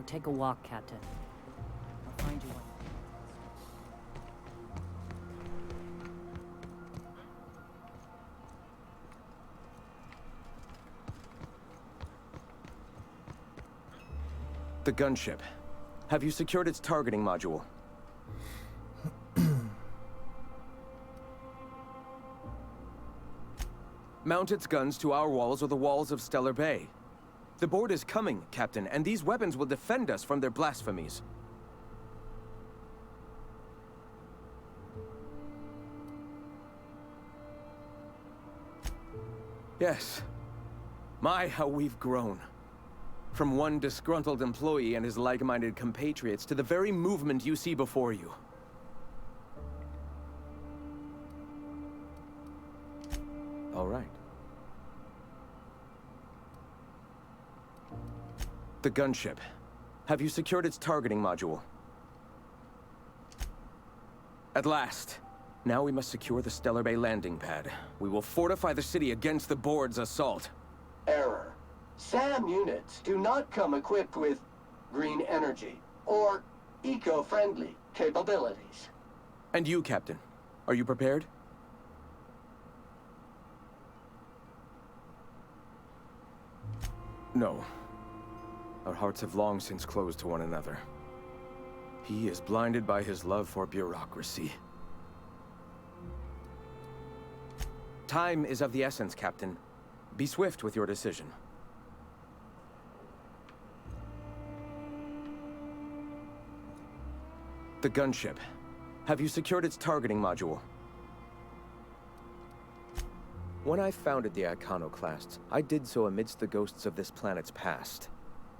Go take a walk, Captain. I'll find you one. The gunship. Have you secured its targeting module? Mount its guns to our walls or the walls of Stellar Bay. The board is coming, Captain, and these weapons will defend us from their blasphemies. Yes. My, how we've grown. From one disgruntled employee and his like-minded compatriots to the very movement you see before you. All right. The gunship. Have you secured its targeting module? At last. Now we must secure the Stellar Bay landing pad. We will fortify the city against the board's assault. Error. SAM units do not come equipped with green energy or eco-friendly capabilities. And you, Captain, are you prepared? No. Our hearts have long since closed to one another. He is blinded by his love for bureaucracy. Time is of the essence, Captain. Be swift with your decision. The gunship. Have you secured its targeting module? When I founded the Iconoclasts, I did so amidst the ghosts of this planet's past.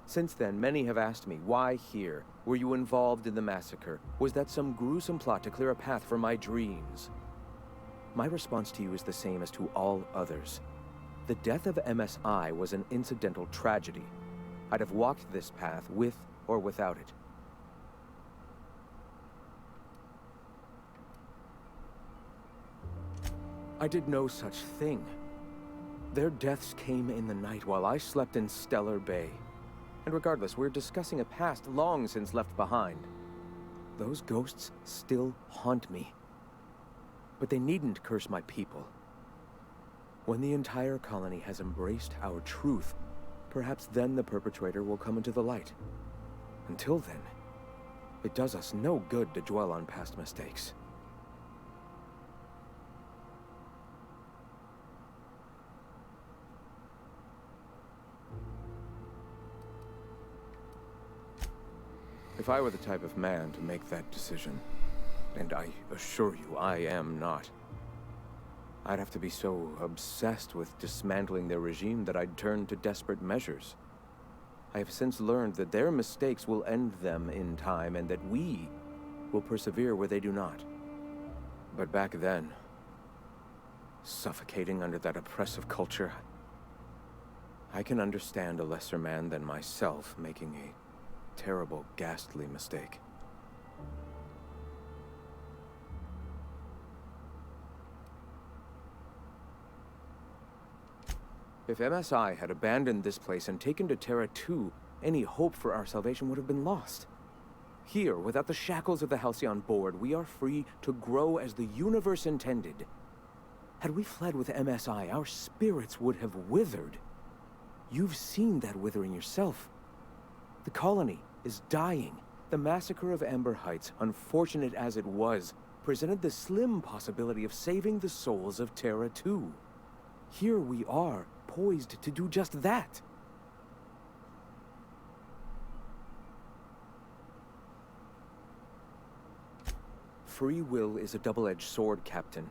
Since then, many have asked me, why here? Were you involved in the massacre? Was that some gruesome plot to clear a path for my dreams? My response to you is the same as to all others. The death of MSI was an incidental tragedy. I'd have walked this path with or without it. I did no such thing. Their deaths came in the night while I slept in Stellar Bay. And regardless, we're discussing a past long since left behind. Those ghosts still haunt me. But they needn't curse my people. When the entire colony has embraced our truth, perhaps then the perpetrator will come into the light. Until then, it does us no good to dwell on past mistakes. If I were the type of man to make that decision, and I assure you I am not, I'd have to be so obsessed with dismantling their regime that I'd turn to desperate measures. I have since learned that their mistakes will end them in time, and that we will persevere where they do not. But back then, suffocating under that oppressive culture, I can understand a lesser man than myself making a terrible, ghastly mistake. If MSI had abandoned this place and taken to Terra 2, any hope for our salvation would have been lost. Here, without the shackles of the Halcyon Board, we are free to grow as the universe intended. Had we fled with MSI, our spirits would have withered. You've seen that withering yourself. The colony is dying. The massacre of Amber Heights, unfortunate as it was, presented the slim possibility of saving the souls of Terra 2. Here we are, poised to do just that. Free will is a double-edged sword, Captain.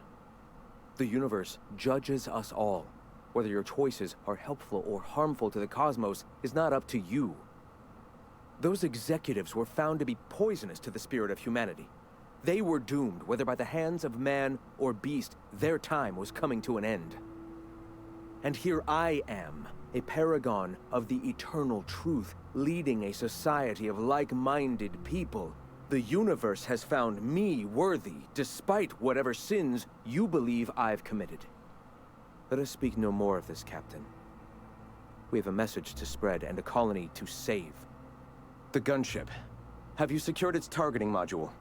The universe judges us all. Whether your choices are helpful or harmful to the cosmos is not up to you. Those executives were found to be poisonous to the spirit of humanity. They were doomed, whether by the hands of man or beast. Their time was coming to an end. And here I am, a paragon of the eternal truth, leading a society of like-minded people. The universe has found me worthy, despite whatever sins you believe I've committed. Let us speak no more of this, Captain. We have a message to spread and a colony to save. The gunship. Have you secured its targeting module?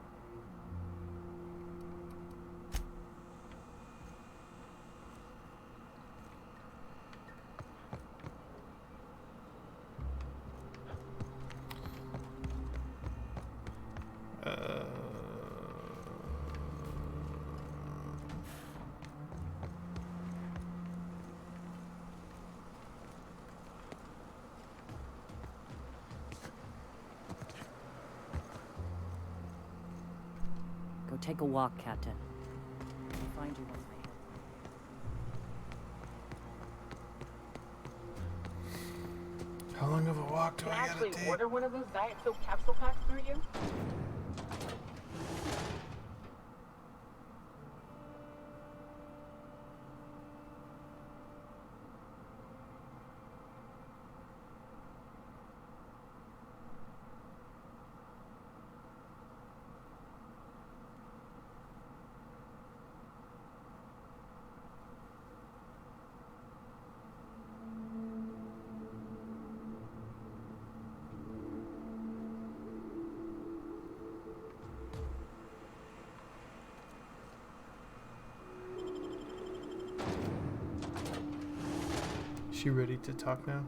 Go take a walk, Captain. I'll find you once I How long of a walk do Can I I gotta actually take? order one of those Diet Coke capsule packs through you? She ready to talk now?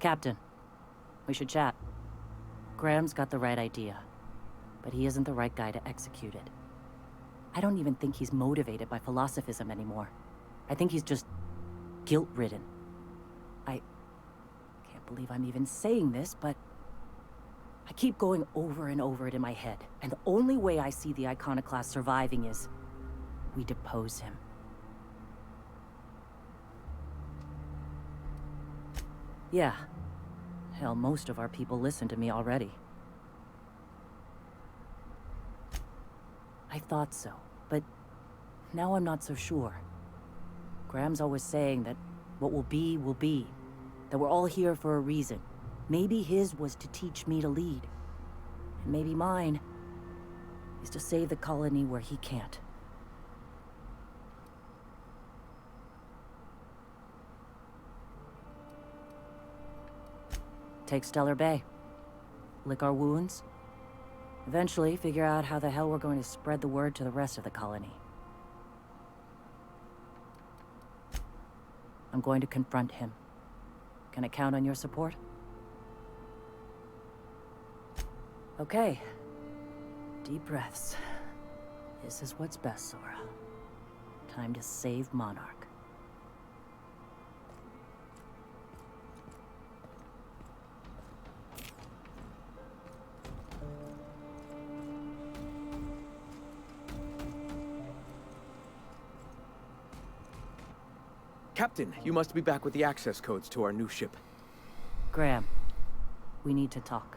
Captain, we should chat. Graham's got the right idea, but he isn't the right guy to execute it. I don't even think he's motivated by philosophism anymore. I think he's just guilt-ridden. I can't believe I'm even saying this, but I keep going over and over it in my head, and the only way I see the Iconoclast surviving is we depose him. Yeah. Hell, most of our people listen to me already. I thought so, but now I'm not so sure. Graham's always saying that what will be, that we're all here for a reason. Maybe his was to teach me to lead, and maybe mine is to save the colony where he can't. Take Stellar Bay. Lick our wounds. Eventually, figure out how the hell we're going to spread the word to the rest of the colony. I'm going to confront him. Can I count on your support? Okay. Deep breaths. This is what's best, Sora. Time to save Monarch. Captain, you must be back with the access codes to our new ship. Graham, we need to talk.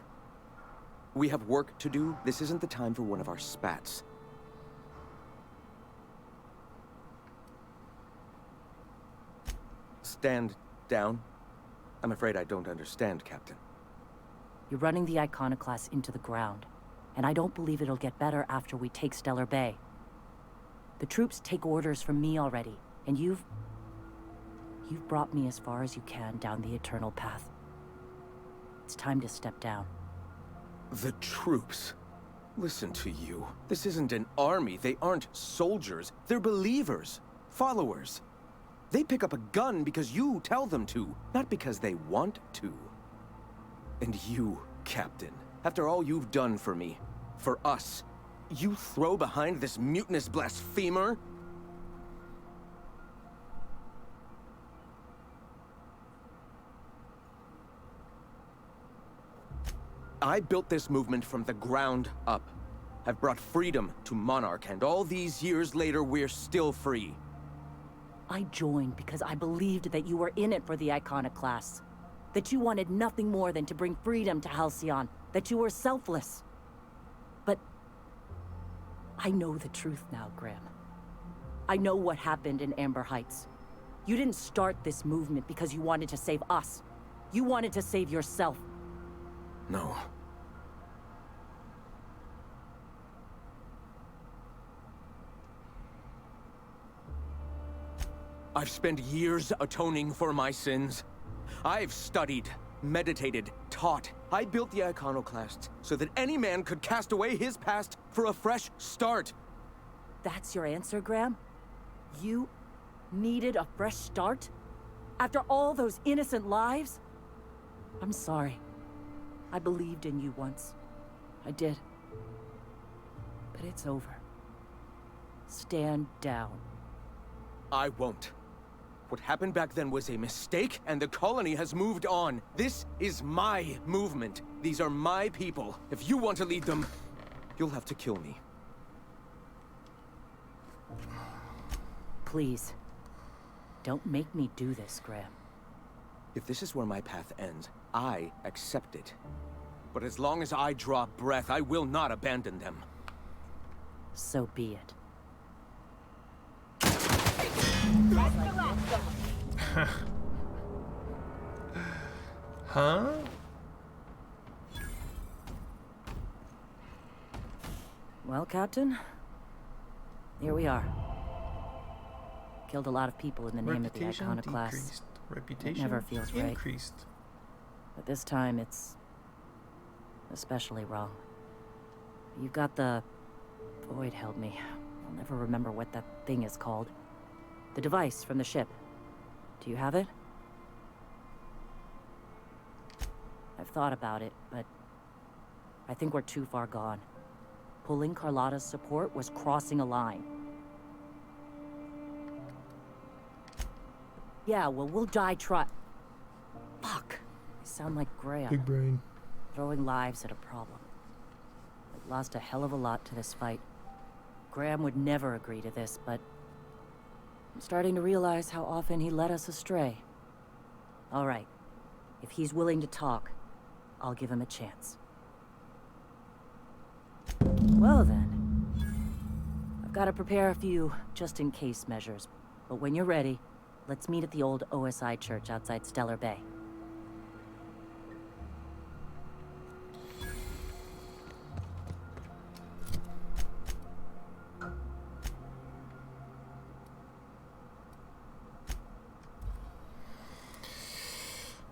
We have work to do. This isn't the time for one of our spats. Stand down. I'm afraid I don't understand, Captain. You're running the Iconoclast into the ground, and I don't believe it'll get better after we take Stellar Bay. The troops take orders from me already, and you've brought me as far as you can down the Eternal Path. It's time to step down. The troops? Listen to you. This isn't an army. They aren't soldiers. They're believers. Followers. They pick up a gun because you tell them to, not because they want to. And you, Captain, after all you've done for me, for us, you throw behind this mutinous blasphemer? I built this movement from the ground up. I've brought freedom to Monarch, and all these years later, we're still free. I joined because I believed that you were in it for the Iconoclasts. That you wanted nothing more than to bring freedom to Halcyon. That you were selfless. But I know the truth now, Graham. I know what happened in Amber Heights. You didn't start this movement because you wanted to save us. You wanted to save yourself. No. I've spent years atoning for my sins. I've studied, meditated, taught. I built the Iconoclasts so that any man could cast away his past for a fresh start. That's your answer, Graham? You needed a fresh start? After all those innocent lives? I'm sorry. I believed in you once. I did. But it's over. Stand down. I won't. What happened back then was a mistake, and the colony has moved on. This is my movement. These are my people. If you want to lead them, you'll have to kill me. Please. Don't make me do this, Graham. If this is where my path ends, I accept it. But as long as I draw breath, I will not abandon them. So be it. Huh? Well, Captain, here we are. Killed a lot of people in the name of the Iconoclast. Reputation it never feels increased. Right. But this time it's especially wrong. You've got the... Void held me. I'll never remember what that thing is called. The device from the ship. Do you have it? I've thought about it, but I think we're too far gone. Pulling Carlotta's support was crossing a line. Yeah, well, we'll die Fuck. I sound like Graham. Big brain. Throwing lives at a problem. I've lost a hell of a lot to this fight. Graham would never agree to this, but I'm starting to realize how often he led us astray. All right. If he's willing to talk, I'll give him a chance. Well then. I've got to prepare a few just-in-case measures, but when you're ready, let's meet at the old OSI church outside Stellar Bay.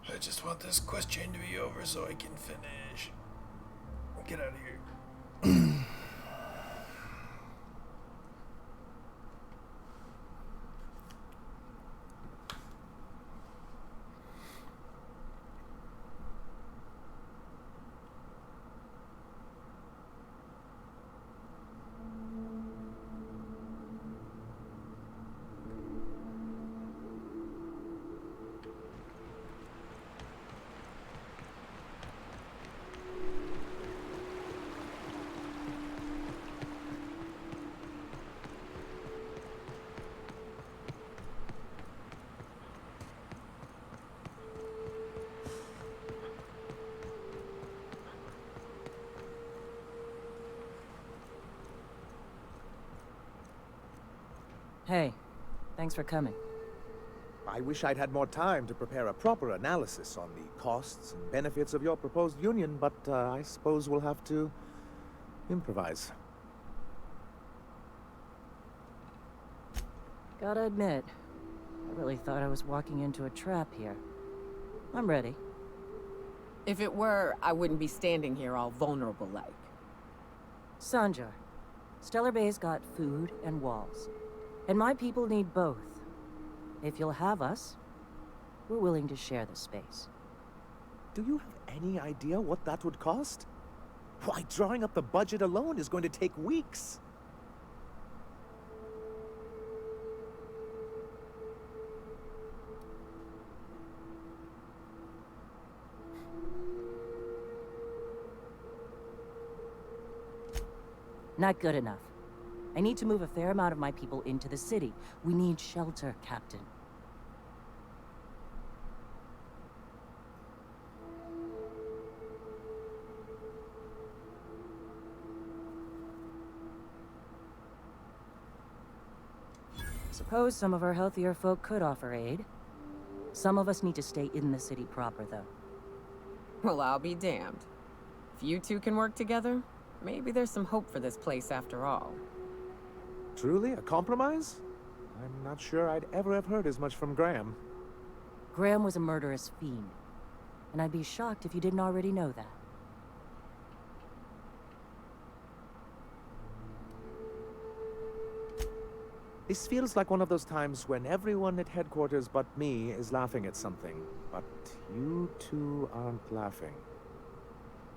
I just want this quest chain to be over so I can finish. Get out of here. Hey, thanks for coming. I wish I'd had more time to prepare a proper analysis on the costs and benefits of your proposed union, but I suppose we'll have to improvise. Gotta admit, I really thought I was walking into a trap here. I'm ready. If it were, I wouldn't be standing here all vulnerable-like. Sanjar, Stellar Bay's got food and walls. And my people need both. If you'll have us, we're willing to share the space. Do you have any idea what that would cost? Why, drawing up the budget alone is going to take weeks. Not good enough. I need to move a fair amount of my people into the city. We need shelter, Captain. Suppose some of our healthier folk could offer aid. Some of us need to stay in the city proper, though. Well, I'll be damned. If you two can work together, maybe there's some hope for this place after all. Truly? A compromise? I'm not sure I'd ever have heard as much from Graham. Graham was a murderous fiend, and I'd be shocked if you didn't already know that. This feels like one of those times when everyone at headquarters but me is laughing at something, but you two aren't laughing.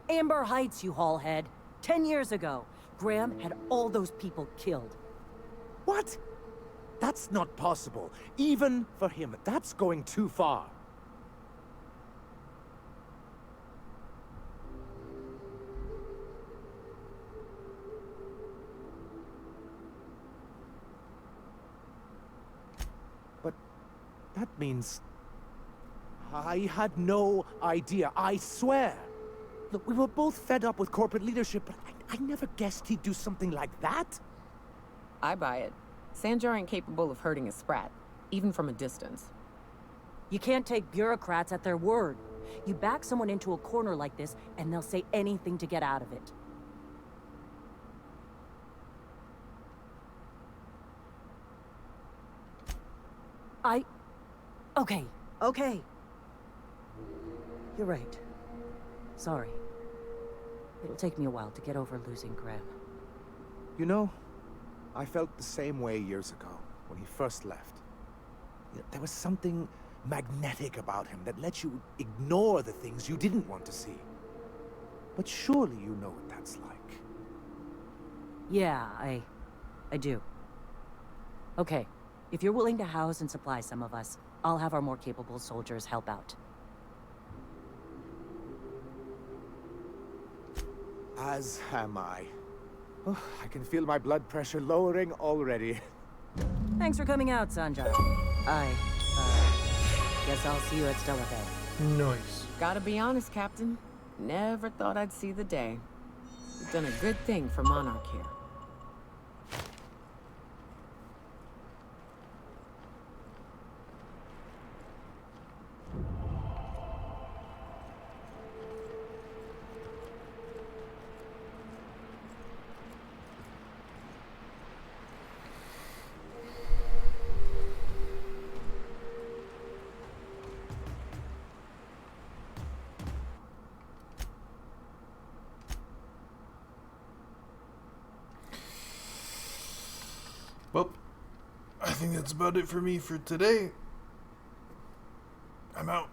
Amber Heights, you haulhead. 10 years ago, Graham had all those people killed. What? That's not possible. Even for him, that's going too far. But that means... I had no idea, I swear. Look, we were both fed up with corporate leadership, but I never guessed he'd do something like that. I buy it. Sanjar ain't capable of hurting a sprat, even from a distance. You can't take bureaucrats at their word. You back someone into a corner like this, and they'll say anything to get out of it. Okay. You're right. Sorry. It'll take me a while to get over losing Graham. You know, I felt the same way years ago, when he first left. There was something magnetic about him that lets you ignore the things you didn't want to see. But surely you know what that's like. Yeah, I do. Okay, if you're willing to house and supply some of us, I'll have our more capable soldiers help out. As am I. Oh, I can feel my blood pressure lowering already. Thanks for coming out, Sanjay. Guess I'll see you at Stellar Bay. Nice. Gotta be honest, Captain. Never thought I'd see the day. You've done a good thing for Monarch here. Well, I think that's about it for me for today. I'm out.